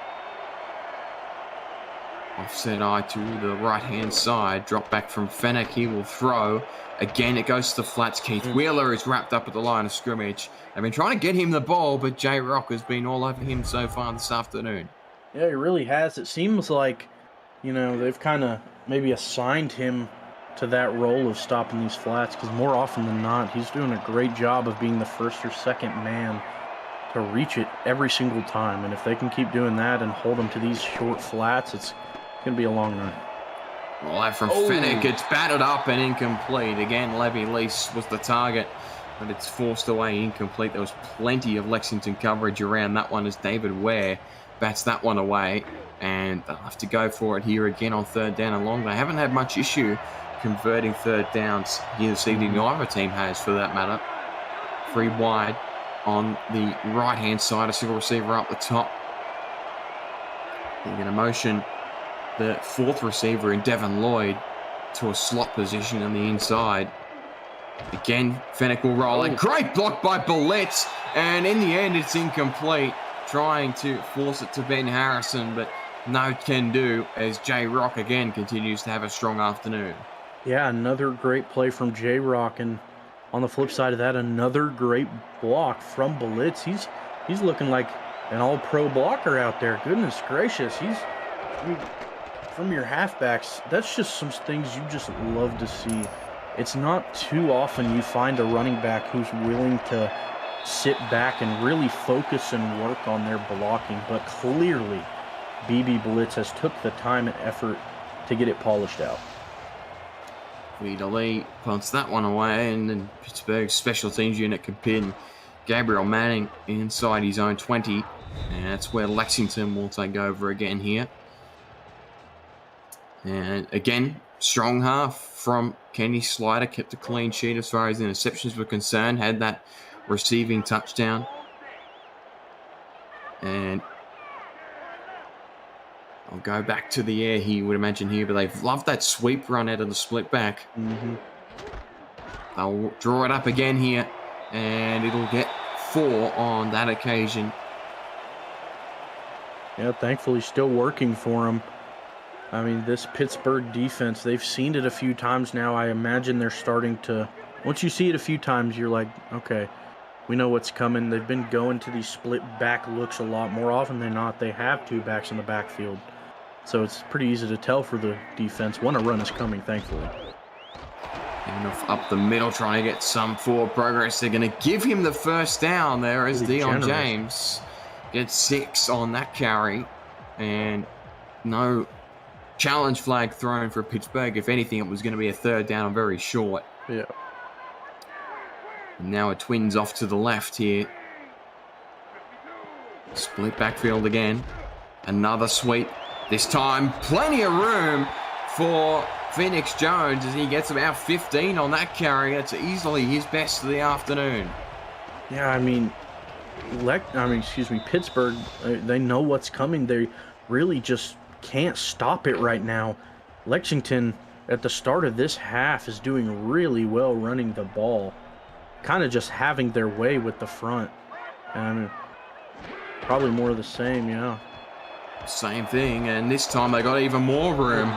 Offset eye to the right-hand side. Drop back from Fennec. He will throw. Again, it goes to the flats. Keith Wheeler is wrapped up at the line of scrimmage. They've been trying to get him the ball, but J-Rock has been all over him so far this afternoon. Yeah, he really has. It seems like, you know, they've kind of maybe assigned him to that role of stopping these flats, because more often than not, he's doing a great job of being the first or second man to reach it every single time. And if they can keep doing that and hold him to these short flats, it's going to be a long run. Well, that from Fennec, it's batted up and incomplete. Again, Levy Lease was the target, but it's forced away incomplete. There was plenty of Lexington coverage around that one as David Ware bats that one away, and they'll have to go for it here again on 3rd down and long. They haven't had much issue converting 3rd downs here this evening. Either team has, for that matter. 3 wide on the right-hand side, a single receiver up the top. They're going to motion the 4th receiver in Devin Lloyd to a slot position on the inside. Again, Fennec will roll it. Great block by Bullets, and in the end, it's incomplete. Trying to force it to Ben Harrison, but no can do, as J-Rock again continues to have a strong afternoon. Yeah, another great play from J-Rock, and on the flip side of that, another great block from Bullets. He's looking like an all-pro blocker out there. Goodness gracious, from your halfbacks, that's just some things you just love to see. It's not too often you find a running back who's willing to sit back and really focus and work on their blocking, but clearly BB Blitz has took the time and effort to get it polished out. Lee punts that one away, and then Pittsburgh's special teams unit can pin Gabriel Manning inside his own 20, and that's where Lexington will take over again here. And again, strong half from Kenny Slider, kept a clean sheet as far as interceptions were concerned, had that receiving touchdown. And I'll go back to the air here, you would imagine here, but they've loved that sweep run out of the split back. They'll draw it up again here, and it'll get 4 on that occasion. Yeah, thankfully still working for them. I mean, this Pittsburgh defense, they've seen it a few times now. I imagine they're starting to, once you see it a few times, you're like, okay, we know what's coming. They've been going to these split back looks a lot. More often than not, they have 2 backs in the backfield. So it's pretty easy to tell for the defense when a run is coming, thankfully. Enough up the middle, trying to get some forward progress. They're going to give him the first down there as Dion James gets 6 on that carry. And no challenge flag thrown for Pittsburgh. If anything, it was going to be a 3rd down and very short. Yeah. And now a Twins off to the left here. Split backfield again. Another sweep. This time, plenty of room for Phoenix Jones as he gets about 15 on that carry. That's easily his best of the afternoon. Yeah, I mean, Pittsburgh, they know what's coming. They really just can't stop it right now. Lexington, at the start of this half, is doing really well running the ball. Kind of just having their way with the front. And probably more of the same, yeah. Same thing, and this time they got even more room.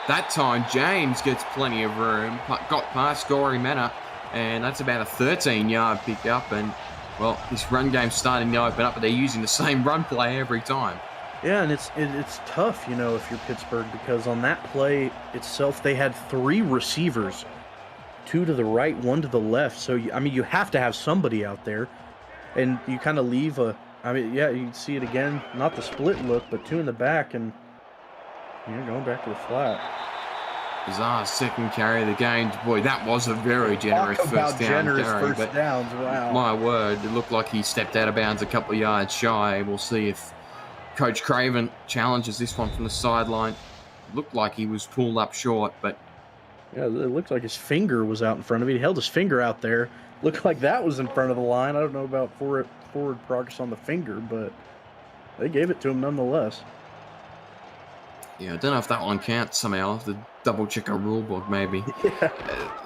That time, James gets plenty of room. Got past Gory Manor, and that's about a 13-yard pickup. And, well, this run game's starting to open up, but they're using the same run play every time. Yeah, and it's tough, you know, if you're Pittsburgh, because on that play itself, they had 3 receivers, 2 to the right, 1 to the left. So, I mean, you have to have somebody out there, and you kind of leave a, I mean, yeah, you see it again, not the split look, but 2 in the back, and you're going back to the flat. Bizarre second carry of the game. Boy, that was a very generous Talk about first down generous carry. first downs. Wow. My word, it looked like he stepped out of bounds a couple of yards shy. We'll see if Coach Craven challenges this one from the sideline. Looked like he was pulled up short, but Yeah, it looked like his finger was out in front of it. He held his finger out there. Looked like that was in front of the line. I don't know about forward progress on the finger, but they gave it to him nonetheless. yeah, I don't know if that one counts somehow. I'll have to double check a rule book maybe. Yeah.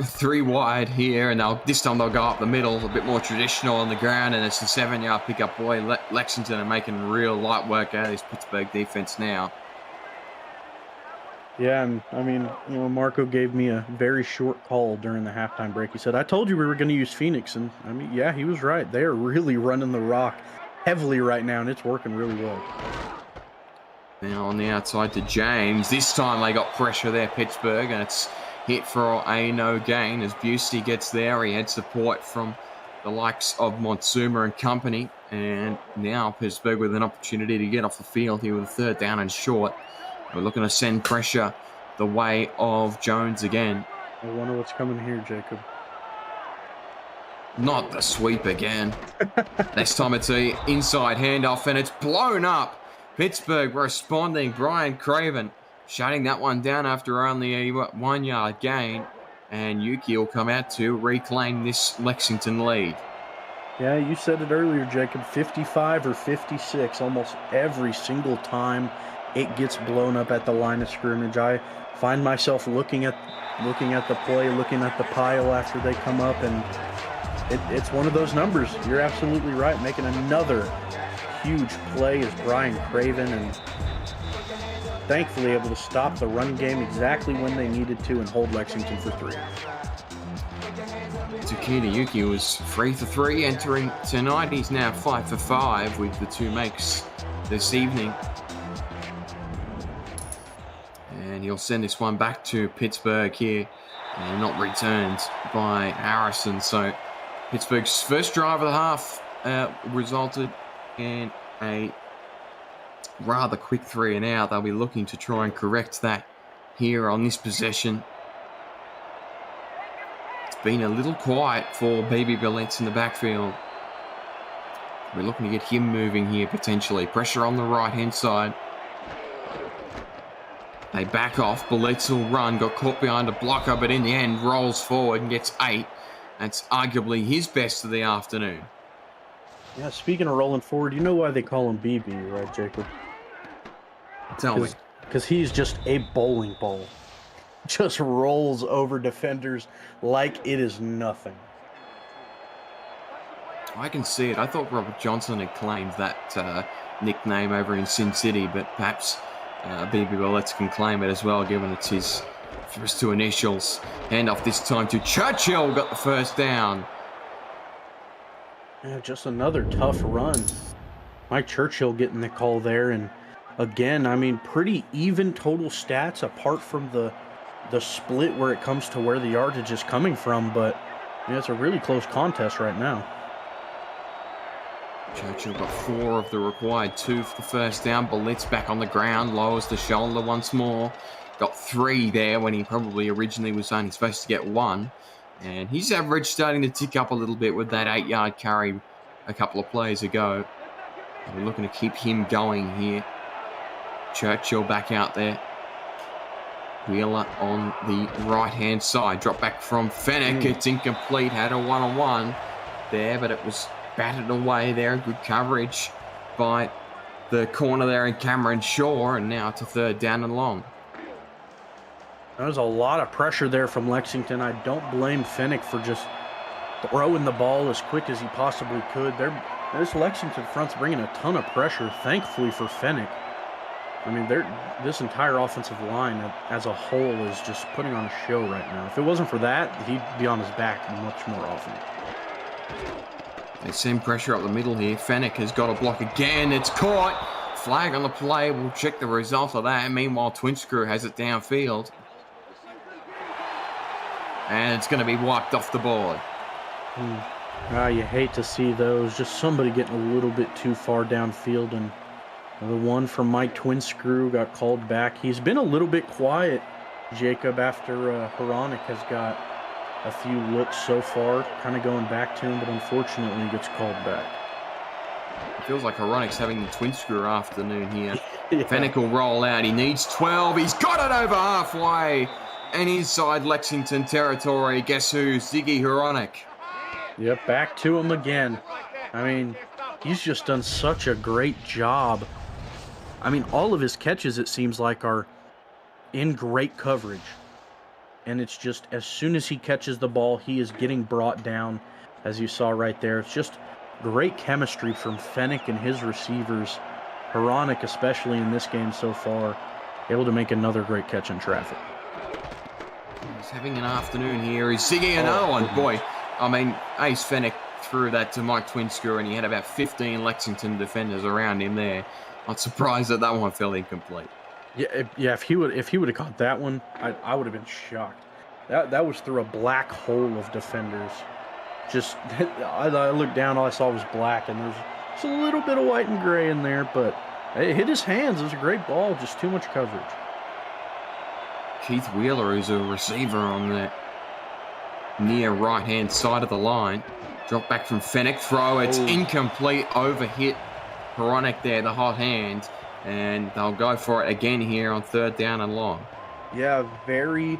3 wide here, and this time they'll go up the middle, a bit more traditional on the ground, and it's a 7-yard pickup. Boy, Lexington are making real light work out of this Pittsburgh defense now. Yeah, and I mean, Marco gave me a very short call during the halftime break. He said, "I told you we were going to use Phoenix," and I mean, yeah, he was right. They are really running the rock heavily right now, and it's working really well. Now on the outside to James. This time they got pressure there, Pittsburgh, and it's hit for a no gain as Busey gets there. He had support from the likes of Montsuma and company, and now Pittsburgh with an opportunity to get off the field here with a 3rd down and short. We're looking to send pressure the way of Jones again. I wonder what's coming here, Jacob. Not the sweep again. This time it's a inside handoff, and it's blown up. Pittsburgh responding. Brian Craven shutting that one down after only a 1-yard gain. And Yuki will come out to reclaim this Lexington lead. Yeah, you said it earlier, Jacob. 55 or 56 almost every single time it gets blown up at the line of scrimmage. I find myself looking at the play, looking at the pile after they come up, and it's one of those numbers. You're absolutely right. Making another huge play is Brian Craven, and thankfully able to stop the run game exactly when they needed to and hold Lexington for 3. Takeda Yuki was 3 for 3 entering tonight. He's now 5 for 5 with the 2 makes this evening. And he'll send this one back to Pittsburgh here, and not returned by Harrison. So Pittsburgh's first drive of the half resulted in a rather quick 3 and out. They'll be looking to try and correct that here on this possession. It's been a little quiet for Baby Billets in the backfield. We're looking to get him moving here potentially. Pressure on the right-hand side. They back off. Billets will run. Got caught behind a blocker, but in the end rolls forward and gets 8. That's arguably his best of the afternoon. Yeah, speaking of rolling forward, you know why they call him BB, right, Jacob? Tell me. Because he's just a bowling ball. Just rolls over defenders like it is nothing. I can see it. I thought Robert Johnson had claimed that nickname over in Sin City, but perhaps BB Billets can claim it as well, given it's his first 2 initials. Hand off this time to Churchill. Got the 1st down. Yeah, just another tough run. Mike Churchill getting the call there, and again, I mean, pretty even total stats apart from the split where it comes to where the yardage is coming from, but yeah, it's a really close contest right now. Churchill got 4 of the required 2 for the 1st down. Billets back on the ground, lowers the shoulder once more. Got 3 there when he probably originally was only supposed to get 1. And his average starting to tick up a little bit with that 8-yard carry a couple of plays ago. We're looking to keep him going here. Churchill back out there. Wheeler on the right-hand side. Drop back from Fennec. It's incomplete. Had a one-on-one there, but it was batted away there. Good coverage by the corner there in Cameron Shaw. And now it's a 3rd down and long. There's a lot of pressure there from Lexington. I don't blame Fennec for just throwing the ball as quick as he possibly could. This Lexington front's bringing a ton of pressure, thankfully for Fennec. I mean, this entire offensive line as a whole is just putting on a show right now. If it wasn't for that, he'd be on his back much more often. They send pressure up the middle here. Fennec has got a block again. It's caught. Flag on the play. We'll check the result of that. Meanwhile, Twin Screw has it downfield. And it's going to be wiped off the board. You hate to see those. Just somebody getting a little bit too far downfield, and the one from Mike Twin Screw got called back. He's been a little bit quiet Jacob, after Hronik has got a few looks so far, kind of going back to him, but unfortunately gets called back. It feels like Hronik's having the twin screw afternoon here. Yeah. Fennec will roll out. He needs 12. He's got it over halfway. And inside Lexington territory, guess who? Ziggy Hronik. Yep, back to him again. I mean, he's just done such a great job. I mean, all of his catches, it seems like, are in great coverage. And it's just, as soon as he catches the ball, he is getting brought down, as you saw right there. It's just great chemistry from Fennec and his receivers. Hronik, especially in this game so far, able to make another great catch in traffic. He's having an afternoon here. He's Ziggy another one. Boy, I mean, Ace Fennec threw that to Mike Twinscrew, and he had about 15 Lexington defenders around him there. Not surprised that one fell incomplete. Yeah. If he would have caught that one, I would have been shocked. That was through a black hole of defenders. Just I looked down, all I saw was black, and there's just a little bit of white and gray in there, but it hit his hands. It was a great ball, just too much coverage. Keith Wheeler, who's a receiver on the near right-hand side of the line. Drop back from Fennec, throw. It's incomplete, overhit Hronik there, the hot hand. And they'll go for it again here on 3rd down and long. Yeah, very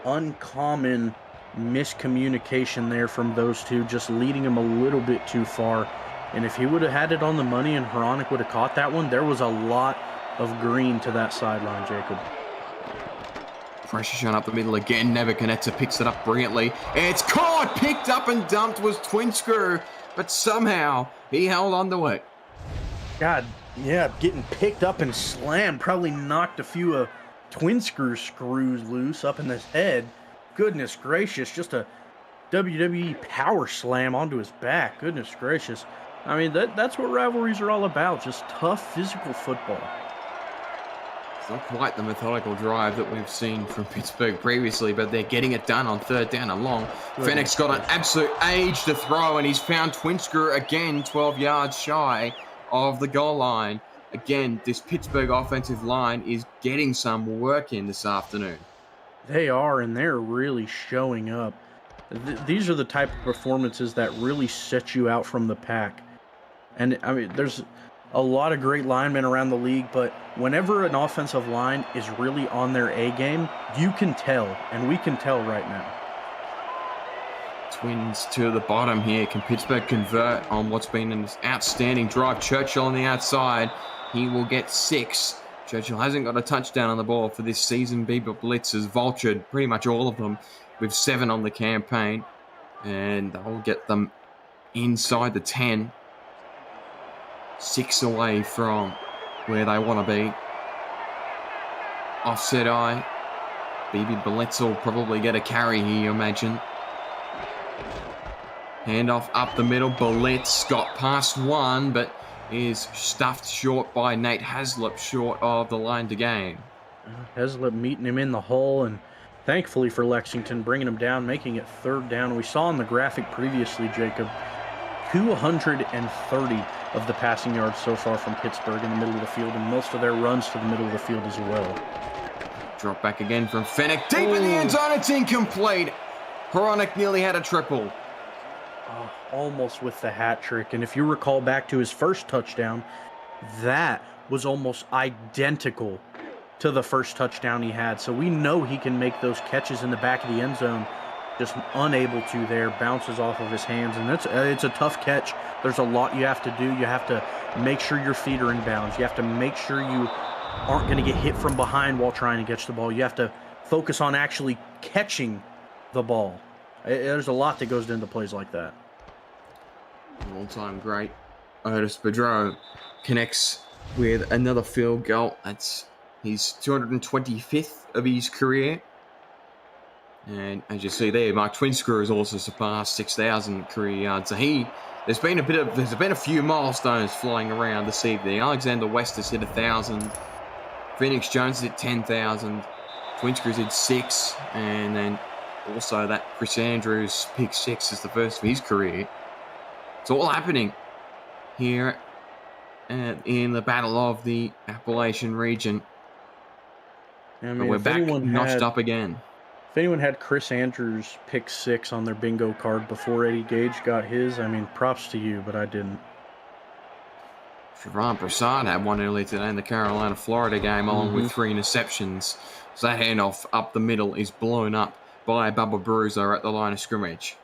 uncommon miscommunication there from those two, just leading him a little bit too far. And if he would have had it on the money and Hronik would have caught that one, there was a lot of green to that sideline, Jacob. Pressure shown up the middle again. Nebuchadnezzar picks it up brilliantly. It's caught, picked up and dumped was Twinscrew, but somehow he held on to it. God, yeah, getting picked up and slammed. Probably knocked a few Twinscrew screws loose up in his head. Goodness gracious, just a WWE power slam onto his back. Goodness gracious. I mean, that's what rivalries are all about, just tough physical football. It's not quite the methodical drive that we've seen from Pittsburgh previously, but they're getting it done on 3rd down and long. Fennec's got an absolute age to throw, and he's found Twinscrew again 12 yards shy of the goal line. Again, this Pittsburgh offensive line is getting some work in this afternoon. They are, and they're really showing up. These are the type of performances that really set you out from the pack. And, I mean, there's a lot of great linemen around the league, but whenever an offensive line is really on their A game, you can tell, and we can tell right now. Twins to the bottom here. Can Pittsburgh convert on what's been an outstanding drive? Churchill on the outside. He will get 6. Churchill hasn't got a touchdown on the ball for this season. Bieber Blitz has vultured pretty much all of them with 7 on the campaign. And they'll get them inside the 10. 6 away from where they want to be. Offset eye. Bieber Blitz will probably get a carry here, you imagine. Handoff up the middle. Blitz got past one, but is stuffed short by Nate Haslip, short of the line to gain. Haslip meeting him in the hole, and thankfully for Lexington, bringing him down, making it 3rd down. We saw in the graphic previously, Jacob, 230 of the passing yards so far from Pittsburgh in the middle of the field, and most of their runs to the middle of the field as well. Drop back again from Fennec. Deep in the end zone, it's incomplete. Hronik nearly had a triple. Almost with the hat trick. And if you recall back to his first touchdown, that was almost identical to the first touchdown he had. So we know he can make those catches in the back of the end zone. Just unable to there. Bounces off of his hands. And it's a tough catch. There's a lot you have to do. You have to make sure your feet are in bounds. You have to make sure you aren't going to get hit from behind while trying to catch the ball. You have to focus on actually catching the ball. There's a lot that goes into plays like that. All-time great Otis Bedreau connects with another field goal. That's his 225th of his career. And as you see there, Mark Twinscrew has also surpassed 6,000 career yards. So there's been a few milestones flying around this evening. Alexander West has hit 1,000. Phoenix Jones hit 10,000. Twinscrew's hit 6, and then also that Chris Andrews pick 6 is the first of his career. It's all happening here in the Battle of the Appalachian region. I mean, But we're if back anyone notched had- up again. If anyone had Chris Andrews pick 6 on their bingo card before Eddie Gage got his, I mean, props to you, but I didn't. Siobhan Prasad had one earlier today in the Carolina-Florida game, along with 3 interceptions. So that handoff up the middle is blown up by Bubba Bruiser at the line of scrimmage.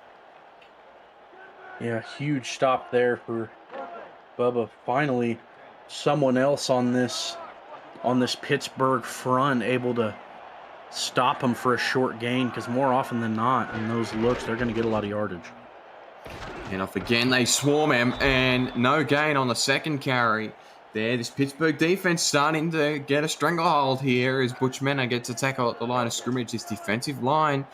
Yeah, huge stop there for Bubba. Finally, someone else on this Pittsburgh front able to stop him for a short gain, because more often than not, in those looks, they're going to get a lot of yardage. And off again, they swarm him, and no gain on the second carry. There, this Pittsburgh defense starting to get a stranglehold here as Butch Menner gets a tackle at the line of scrimmage. This defensive line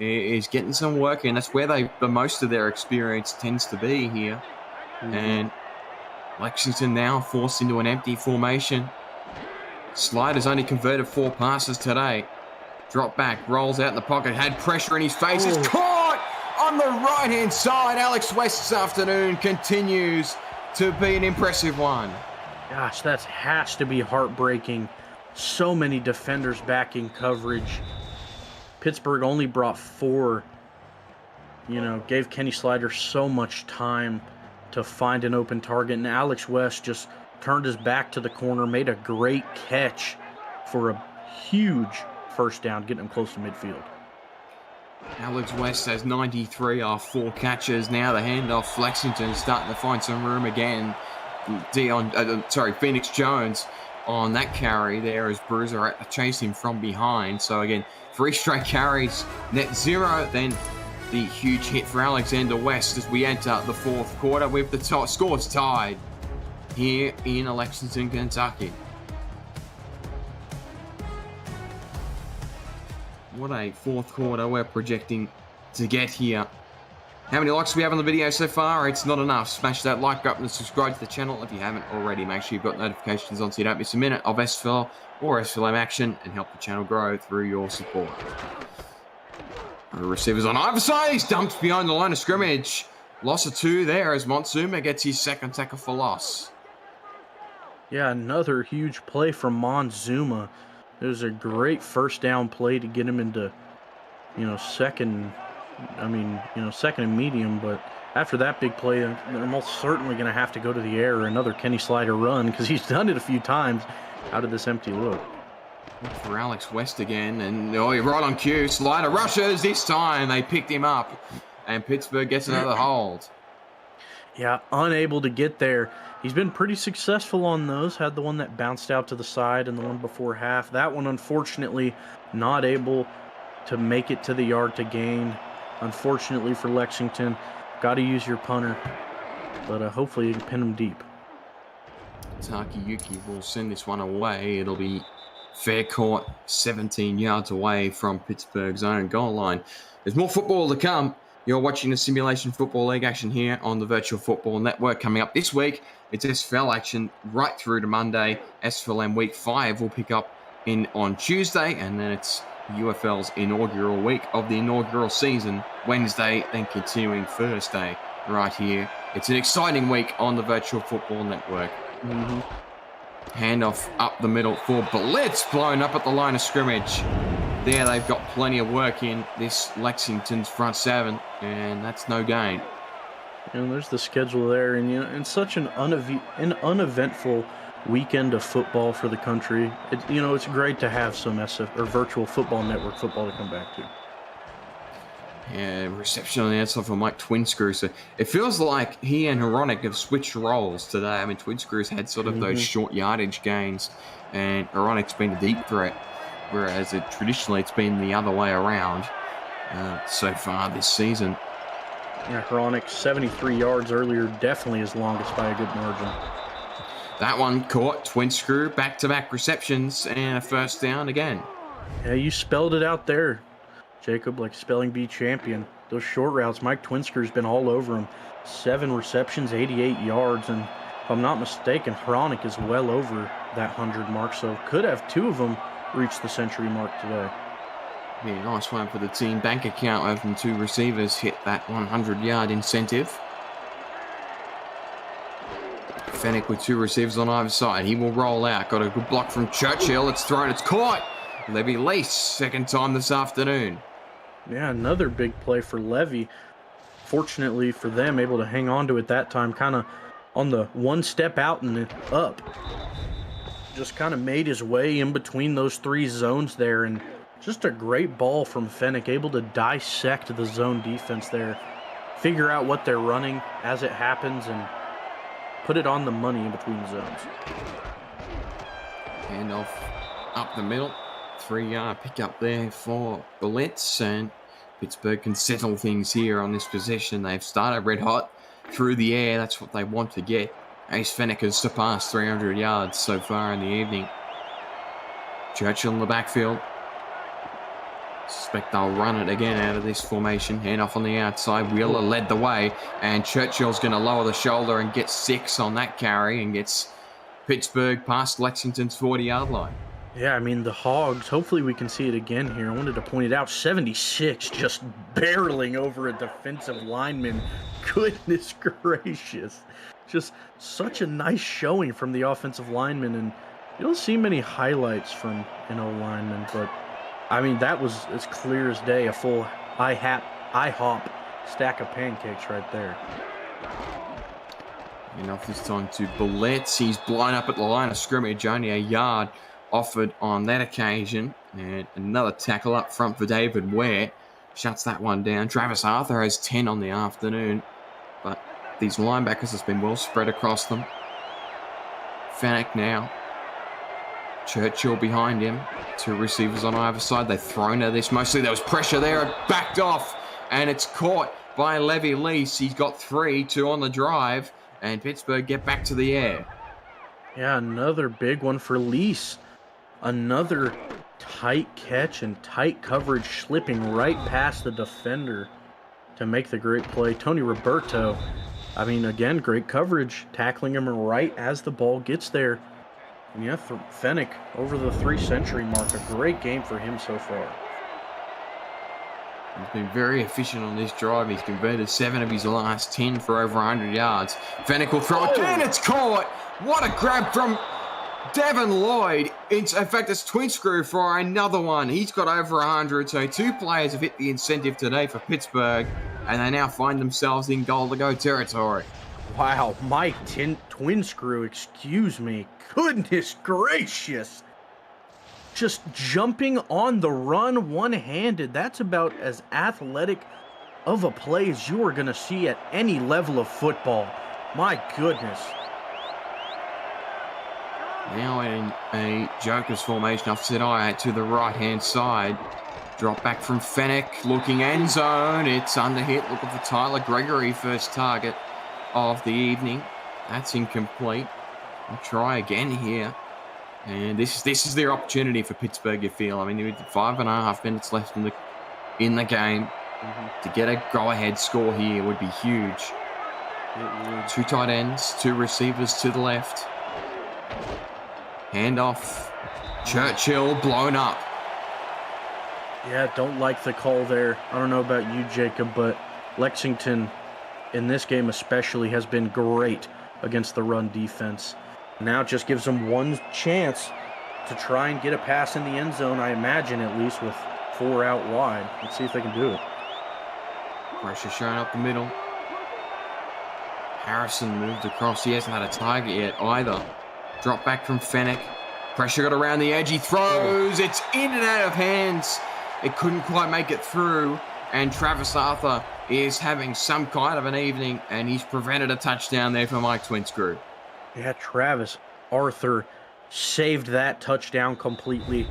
is getting some work in. That's where the most of their experience tends to be here. And Lexington now forced into an empty formation. Slider's only converted 4 passes today. Drop back, rolls out in the pocket, had pressure in his face. It's caught on the right-hand side. Alex West this afternoon continues to be an impressive one. Gosh, that has to be heartbreaking. So many defenders backing coverage. Pittsburgh only brought 4. Gave Kenny Slider so much time to find an open target. And Alex West just turned his back to the corner, made a great catch for a huge first down, getting him close to midfield. Alex West has 93 off 4 catches. Now the handoff, Lexington starting to find some room again. Phoenix Jones on that carry there as Bruiser chased him from behind. So again, 3 straight carries, net 0. Then the huge hit for Alexander West as we enter the 4th quarter with the scores tied here in Lexington, Kentucky. What a 4th quarter we're projecting to get here. How many likes do we have on the video so far? It's not enough. Smash that like button and subscribe to the channel if you haven't already. Make sure you've got notifications on so you don't miss a minute of SFL or SFLM action and help the channel grow through your support. Receivers on either side. He's dumped behind the line of scrimmage. Loss of 2 there as Montsuma gets his 2nd tackle for loss. Yeah, another huge play from Montsuma. It was a great first down play to get him into, second and medium. But after that big play, they're most certainly going to have to go to the air or another Kenny Slider run, because he's done it a few times out of this empty look. For Alex West again, and you're right on cue. Slider rushes. This time they picked him up, and Pittsburgh gets another hold. Yeah, unable to get there. He's been pretty successful on those. Had the one that bounced out to the side and the one before half. That one, unfortunately, not able to make it to the yard to gain. Unfortunately for Lexington, got to use your punter. But hopefully you can pin him deep. Takayuki will send this one away. It'll be fair court, 17 yards away from Pittsburgh's own goal line. There's more football to come. You're watching the Simulation Football League action here on the Virtual Football Network. Coming up this week, it's SFL action right through to Monday. SFLM Week 5 will pick up on Tuesday, and then it's UFL's inaugural week of the inaugural season, Wednesday, then continuing Thursday right here. It's an exciting week on the Virtual Football Network. Handoff up the middle for Blitz, blown up at the line of scrimmage. There, they've got plenty of work in this Lexington's front 7, and that's no gain. And there's the schedule there, and it's such an uneventful weekend of football for the country. It's great to have some Virtual Football Network football to come back to. Yeah, reception on the outside for Mike Twinscrew. So it feels like he and Horonic have switched roles today. I mean, Twinscrew's had sort of those short yardage gains, and Horonic's been a deep threat, whereas traditionally it's been the other way around so far this season. Yeah, Horonic, 73 yards earlier, definitely his longest by a good margin. That one caught. Twinscrew, back-to-back receptions, and a first down again. Yeah, you spelled it out there, Jacob, like spelling bee champion. Those short routes, Mike Twinscrew's been all over him. 7 receptions, 88 yards, and if I'm not mistaken, Horonic is well over that 100 mark, so could have 2 of them reach the century mark today. Yeah, nice one for the team bank account, having 2 receivers hit that 100-yard incentive. Fennec with 2 receivers on either side. He will roll out. Got a good block from Churchill. It's thrown. It's caught. Levy Lease, second time this afternoon. Yeah, another big play for Levy. Fortunately for them, able to hang on to it that time, kind of on the one step out and up. Just kind of made his way in between those three zones there, and just a great ball from Fennec, able to dissect the zone defense there, figure out what they're running as it happens, and put it on the money in between the zones. Hand off up the middle. 3-yard pick up there for Blitz, and Pittsburgh can settle things here on this possession. They've started red hot through the air. That's what they want to get. Ace Fennec has surpassed 300 yards so far in the evening. Churchill in the backfield. Suspect they'll run it again out of this formation. Hand off on the outside. Wheeler led the way, and Churchill's going to lower the shoulder and get 6 on that carry and gets Pittsburgh past Lexington's 40-yard line. Yeah, I mean, the Hogs, hopefully we can see it again here. I wanted to point it out, 76 just barreling over a defensive lineman. Goodness gracious. Just such a nice showing from the offensive lineman, and you don't see many highlights from an O-lineman, but I mean, that was as clear as day, a full IHOP stack of pancakes right there. Enough this time to Blitz. He's blown up at the line of scrimmage, only a yard offered on that occasion. And another tackle up front for David Ware. Shuts that one down. Travis Arthur has 10 on the afternoon, but these linebackers has been well spread across them. Fennec now. Churchill behind him. 2 receivers on either side. They've thrown at this. Mostly there was pressure there. It backed off, and it's caught by Levy Lease. He's got 3, 2 on the drive, and Pittsburgh get back to the air. Yeah, another big one for Lease. Another tight catch and tight coverage, slipping right past the defender to make the great play. Tony Roberto, I mean, again, great coverage, tackling him right as the ball gets there. And yeah, Fennec over the 3-century mark. A great game for him so far. He's been very efficient on this drive. He's converted 7 of his last 10 for over 100 yards. Fennec will throw it, and it's caught. What a grab from Devin Lloyd. In fact, it's twin screw for another one. He's got over 100, so 2 players have hit the incentive today for Pittsburgh, and they now find themselves in goal-to-go territory. Wow, Mike twin screw, excuse me. Goodness gracious. Just jumping on the run one-handed. That's about as athletic of a play as you are going to see at any level of football. My goodness. Now in a Joker's formation, offset eye to the right-hand side. Drop back from Fennec, looking end zone. It's under hit. Looking for Tyler Gregory, first target of the evening. That's incomplete. We'll try again here. And this is their opportunity for Pittsburgh, you feel. I mean, with 5.5 minutes left in the game. To get a go-ahead score here would be huge. 2 tight ends, 2 receivers to the left. Handoff. Churchill blown up. Yeah, don't like the call there. I don't know about you, Jacob, but Lexington, in this game especially, has been great against the run defense. Now it just gives them one chance to try and get a pass in the end zone, I imagine, at least with 4 out wide. Let's see if they can do it. Pressure showing up the middle. Harrison moved across. He hasn't had a target yet either. Drop back from Fennec. Pressure got around the edge. He throws. It's in and out of hands. It couldn't quite make it through. And Travis Arthur is having some kind of an evening, and he's prevented a touchdown there for Mike Twinscrew. Yeah, Travis Arthur saved that touchdown completely.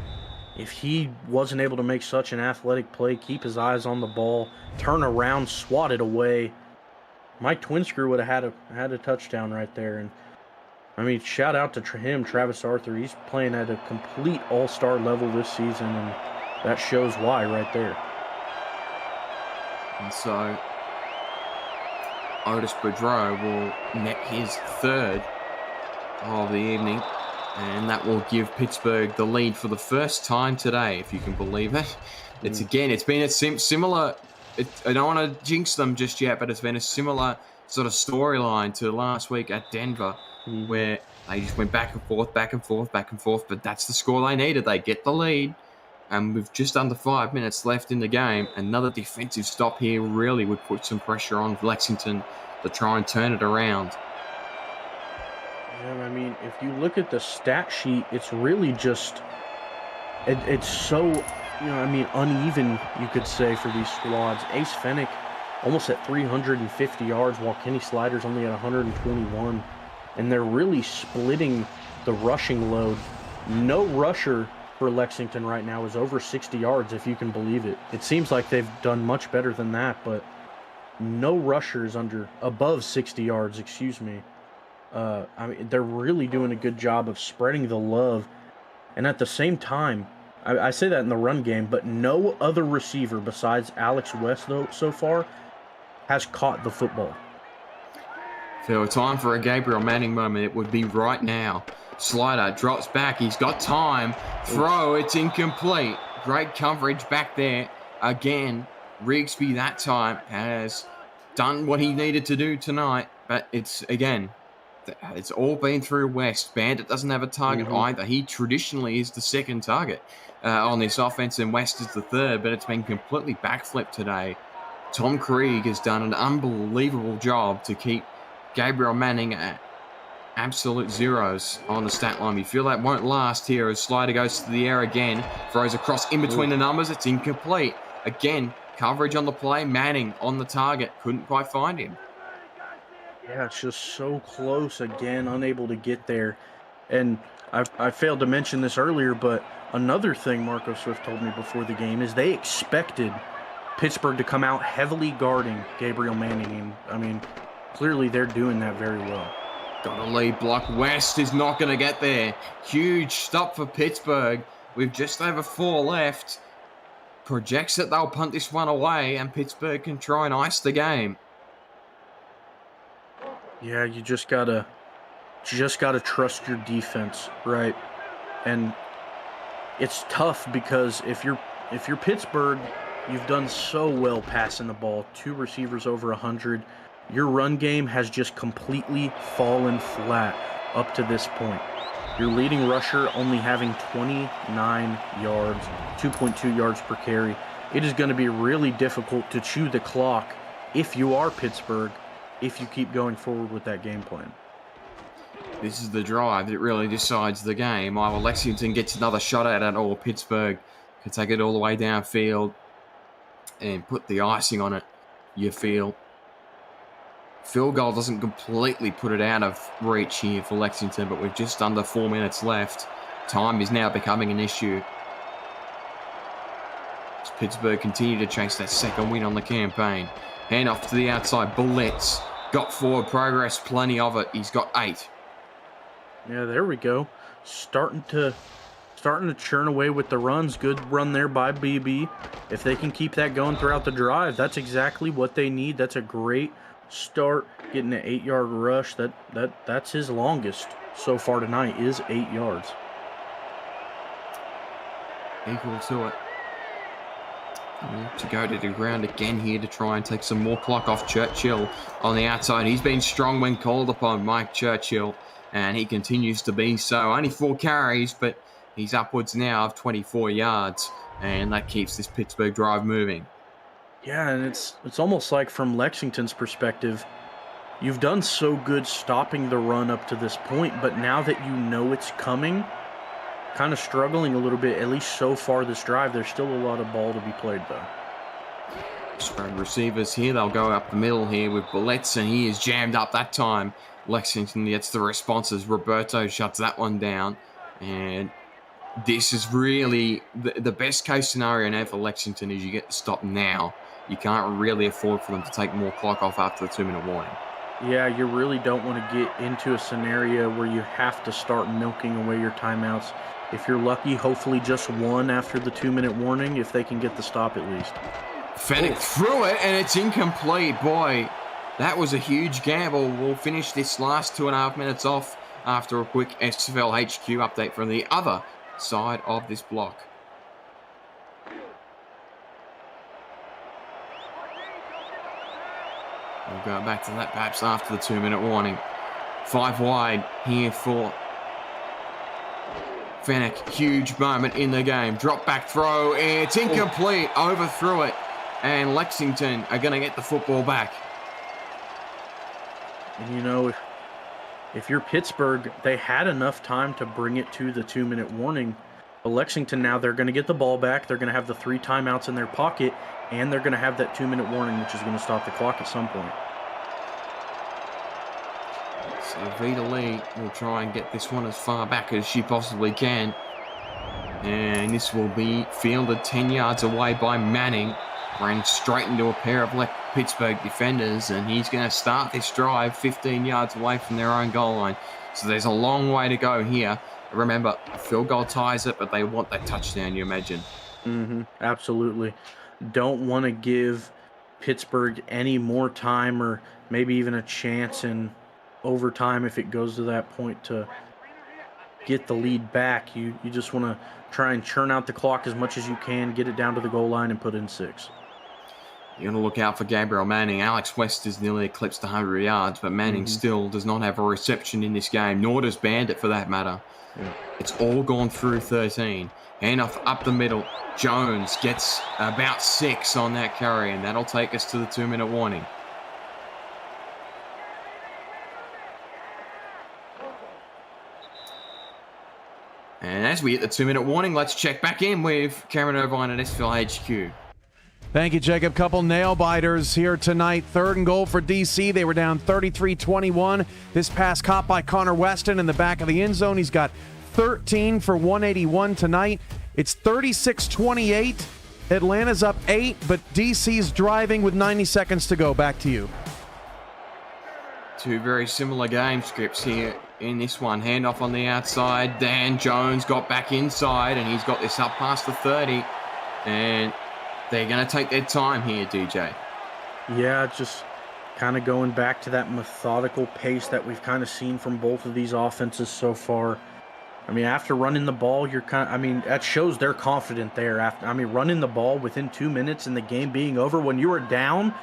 If he wasn't able to make such an athletic play, keep his eyes on the ball, turn around, swat it away, Mike Twinscrew would have had a touchdown right there. And I mean, shout out to him, Travis Arthur. He's playing at a complete all-star level this season, and that shows why right there. And so Otis Boudreau will net his 3rd of the evening, and that will give Pittsburgh the lead for the first time today, if you can believe it. It's been a similar, I don't want to jinx them just yet, but it's been a similar sort of storyline to last week at Denver, where they just went back and forth, but that's the score they needed. They get the lead, And with just under 5 minutes left in the game, another defensive stop here really would put some pressure on Lexington to try and turn it around. Yeah, I mean, if you look at the stat sheet, it's really just it's so, uneven, you could say, for these squads. Ace Fennick almost at 350 yards, while Kenny Slider's only at 121. And they're really splitting the rushing load. No rusher for Lexington right now is over 60 yards, if you can believe it. It seems like they've done much better than that, but no rushers above 60 yards, excuse me. They're really doing a good job of spreading the love. And at the same time, I say that in the run game, but no other receiver besides Alex West, though, so far, has caught the football. So time for a Gabriel Manning moment. It would be right now. Slider drops back. He's got time. Throw. It's incomplete. Great coverage back there. Again, Rigsby that time has done what he needed to do tonight. But it's all been through West. Bandit doesn't have a target either. He traditionally is the second target on this offense, and West is the third, but it's been completely backflipped today. Tom Krieg has done an unbelievable job to keep Gabriel Manning at absolute zeros on the stat line. You feel that won't last here as Slider goes to the air again, throws across in between the numbers. It's incomplete. Again, coverage on the play. Manning on the target. Couldn't quite find him. Yeah, it's just so close again, unable to get there. And I failed to mention this earlier, but another thing Marco Swift told me before the game is they expected Pittsburgh to come out heavily guarding Gabriel Manning. And, clearly they're doing that very well. Got a lead block. West is not going to get there. Huge stop for Pittsburgh with just over 4 left. Projects that they'll punt this one away, and Pittsburgh can try and ice the game. Yeah, you just gotta trust your defense, right? And it's tough because if you're Pittsburgh, you've done so well passing the ball. 2 receivers over 100. Your run game has just completely fallen flat up to this point. Your leading rusher only having 29 yards, 2.2 yards per carry. It is going to be really difficult to chew the clock if you are Pittsburgh, if you keep going forward with that game plan. This is the drive that really decides the game. Either Lexington gets another shot at it, or Pittsburgh can take it all the way downfield and put the icing on it, you feel. Field goal doesn't completely put it out of reach here for Lexington, but with just under 4 minutes left, time is now becoming an issue. As Pittsburgh continue to chase that second win on the campaign. Hand off to the outside, blitz. Got forward progress, plenty of it. He's got 8. Yeah, there we go. Starting to churn away with the runs. Good run there by BB. If they can keep that going throughout the drive, that's exactly what they need. That's a great start, getting an 8-yard rush. That's his longest so far tonight, is 8 yards. Equal to it. To go to the ground again here to try and take some more clock off Churchill on the outside. He's been strong when called upon, Mike Churchill, and he continues to be so. Only 4 carries, but he's upwards now of 24 yards, and that keeps this Pittsburgh drive moving. Yeah, and it's almost like from Lexington's perspective, you've done so good stopping the run up to this point, but now that you know it's coming, kind of struggling a little bit, at least so far this drive. There's still a lot of ball to be played, though. Spread receivers here. They'll go up the middle here with Bullets, and he is jammed up that time. Lexington gets the responses. Roberto shuts that one down, and this is really the best case scenario now for Lexington is you get the stop now. You can't really afford for them to take more clock off after the 2-minute warning. Yeah, you really don't want to get into a scenario where you have to start milking away your timeouts. If you're lucky, hopefully just 1 after the 2-minute warning, if they can get the stop at least. Fennick threw it, and it's incomplete. Boy, that was a huge gamble. We'll finish this last 2.5 minutes off after a quick SFL HQ update from the other side of this block. We'll go back to that perhaps after the 2-minute warning. 5 wide here for Fennec, huge moment in the game. Drop back throw. It's incomplete. Overthrew it. And Lexington are going to get the football back. And you know, if you're Pittsburgh, they had enough time to bring it to the 2-minute warning. But Lexington now, they're going to get the ball back. They're going to have the 3 timeouts in their pocket, and they're going to have that 2-minute warning, which is going to stop the clock at some point. So Vita Lee will try and get this one as far back as she possibly can. And this will be fielded 10 yards away by Manning. Ran straight into a pair of Pittsburgh defenders, and he's going to start this drive 15 yards away from their own goal line. So there's a long way to go here. Remember, a field goal ties it, but they want that touchdown, you imagine. Absolutely. Don't want to give Pittsburgh any more time or maybe even a chance in overtime if it goes to that point to get the lead back. You just want to try and churn out the clock as much as you can, get it down to the goal line, and put in 6. You're going to look out for Gabriel Manning. Alex West has nearly eclipsed 100 yards, but Manning still does not have a reception in this game, nor does Bandit for that matter. Yeah. It's all gone through 13. Handoff up the middle. Jones gets about 6 on that carry, and that'll take us to the 2-minute warning. And as we hit the 2-minute warning, let's check back in with Cameron Irvine at SFL HQ. Thank you, Jacob. Couple nail biters here tonight. 3rd and goal for DC. They were down 33-21. This pass caught by Connor Weston in the back of the end zone. He's got 13 for 181 tonight. It's 36-28. Atlanta's up 8, but DC's driving with 90 seconds to go. Back to you. 2 very similar game scripts here in this one. Handoff on the outside. Dan Jones got back inside, and he's got this up past the 30. And they're going to take their time here, DJ. Yeah, just kind of going back to that methodical pace that we've kind of seen from both of these offenses so far. I mean, after running the ball, that shows they're confident there. Running the ball within 2 minutes and the game being over, when you are down,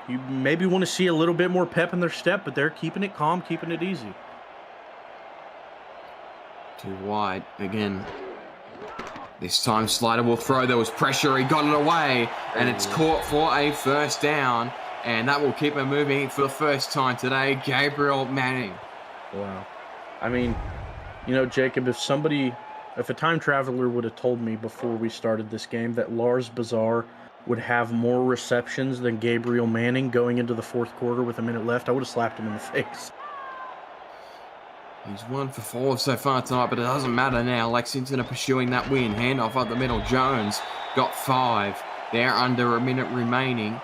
you maybe want to see a little bit more pep in their step, but they're keeping it calm, keeping it easy. Too wide again. This time Slider will throw. There was pressure. He got it away, and it's caught for a first down, and that will keep him moving for the first time today. Gabriel Manning. Wow. I mean, you know, Jacob, if a time traveler would have told me before we started this game that Lars Bazaar would have more receptions than Gabriel Manning going into the 4th quarter with a minute left, I would have slapped him in the face. He's 1 for 4 so far tonight, but it doesn't matter now. Lexington are pursuing that win. Handoff up the middle. Jones got 5. They're under a minute remaining.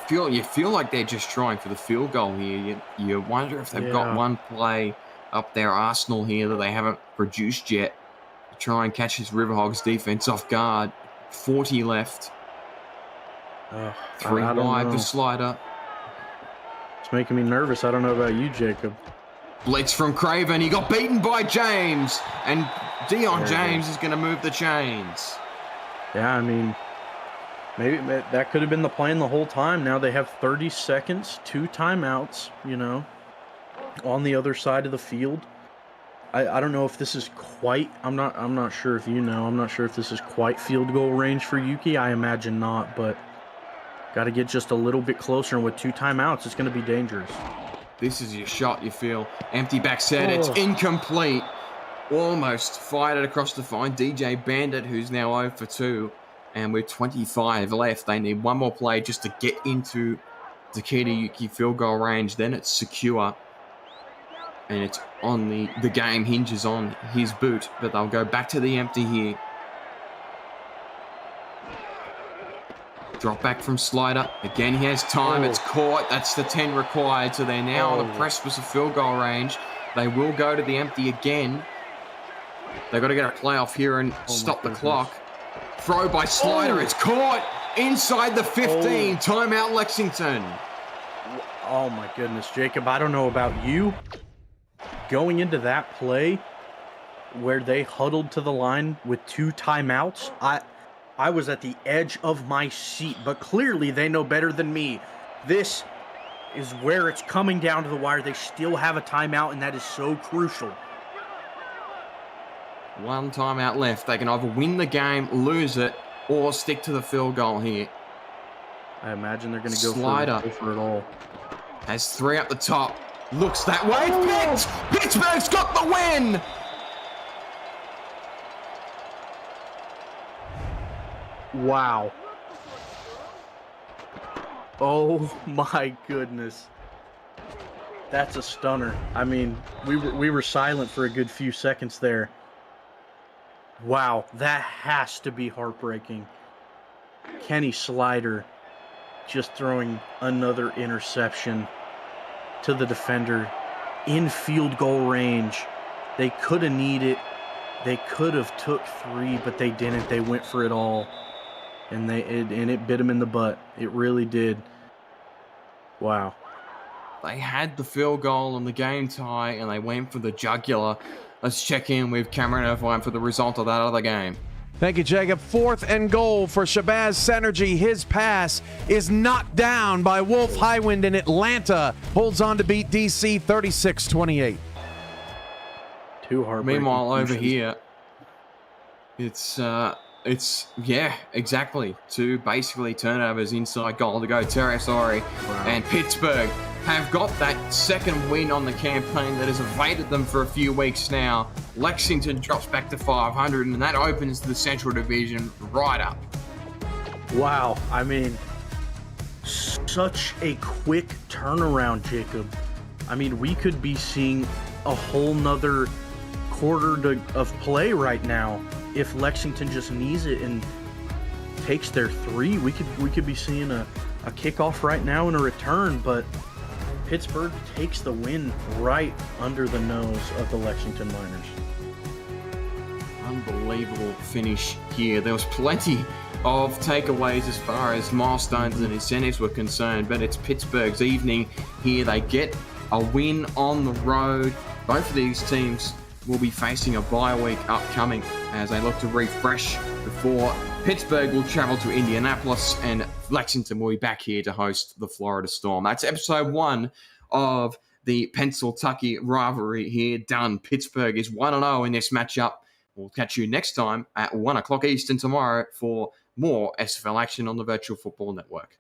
You feel like they're just trying for the field goal here. You wonder if they've got one play up their arsenal here that they haven't produced yet to try and catch this Riverhogs defense off guard. 40 left. 3 wide for Slider. It's making me nervous. I don't know about you, Jacob. Blitz from Craven. He got beaten by James. And Dion James is going to move the chains. Yeah, I mean, maybe that could have been the plan the whole time. Now they have 30 seconds, 2 timeouts, on the other side of the field. I don't know if this is quite, I'm not sure if you know. I'm not sure if this is quite field goal range for Yuki. I imagine not, but got to get just a little bit closer. And with 2 timeouts, it's going to be dangerous. This is your shot, you feel. Empty back set. It's incomplete. Almost fired it across to find DJ Bandit, who's now 0 for 2. And with 25 left, they need one more play just to get into Takeda Yuki field goal range. Then it's secure. And it's on the game hinges on his boot. But they'll go back to the empty here. Drop back from Slider. Again, he has time. It's caught. That's the 10 required. So they're now on the precipice of field goal range. They will go to the empty again. They've got to get a play off here and stop the clock. Throw by Slider. It's caught inside the 15. Timeout Lexington. Oh my goodness, Jacob. I don't know about you. Going into that play where they huddled to the line with 2 timeouts, I was at the edge of my seat, but clearly they know better than me. This is where it's coming down to the wire. They still have a timeout, and that is so crucial. One timeout left. They can either win the game, lose it, or stick to the field goal here. I imagine they're going to go Slider. for it all. Has 3 up the top. Looks that way. It's picked. Pittsburgh's got the win. Wow. Oh my goodness. That's a stunner. I mean, we were silent for a good few seconds there. Wow, that has to be heartbreaking. Kenny Slider just throwing another interception to the defender in field goal range. They could have needed, they could have took 3, but they didn't. They went for it all, and it bit them in the butt. It really did. Wow. They had the field goal and the game tie, and they went for the jugular. Let's check in with Cameron Irvine for the result of that other game. Thank you, Jacob. 4th and goal for Shabazz Synergy. His pass is knocked down by Wolf Highwind in Atlanta. Holds on to beat DC 36-28. 2 heartbreaking. Meanwhile, over pushes. here, it's yeah, exactly. 2 basically turnovers inside goal to go. Terrace-Ori and Pittsburgh have got that second win on the campaign that has evaded them for a few weeks now. Lexington drops back to 500, and that opens the Central Division right up. Wow, I mean, such a quick turnaround, Jacob. I mean, we could be seeing a whole nother quarter of play right now if Lexington just needs it and takes their 3. We could be seeing a kickoff right now and a return, but Pittsburgh takes the win right under the nose of the Lexington Miners. Unbelievable finish here. There was plenty of takeaways as far as milestones and incentives were concerned, but it's Pittsburgh's evening here. They get a win on the road. Both of these teams will be facing a bye week upcoming as they look to refresh before Pittsburgh will travel to Indianapolis and Lexington will be back here to host the Florida Storm. That's episode 1 of the Pennsylvania rivalry here done. Pittsburgh is 1-0 in this matchup. We'll catch you next time at 1 o'clock Eastern tomorrow for more SFL action on the Virtual Football Network.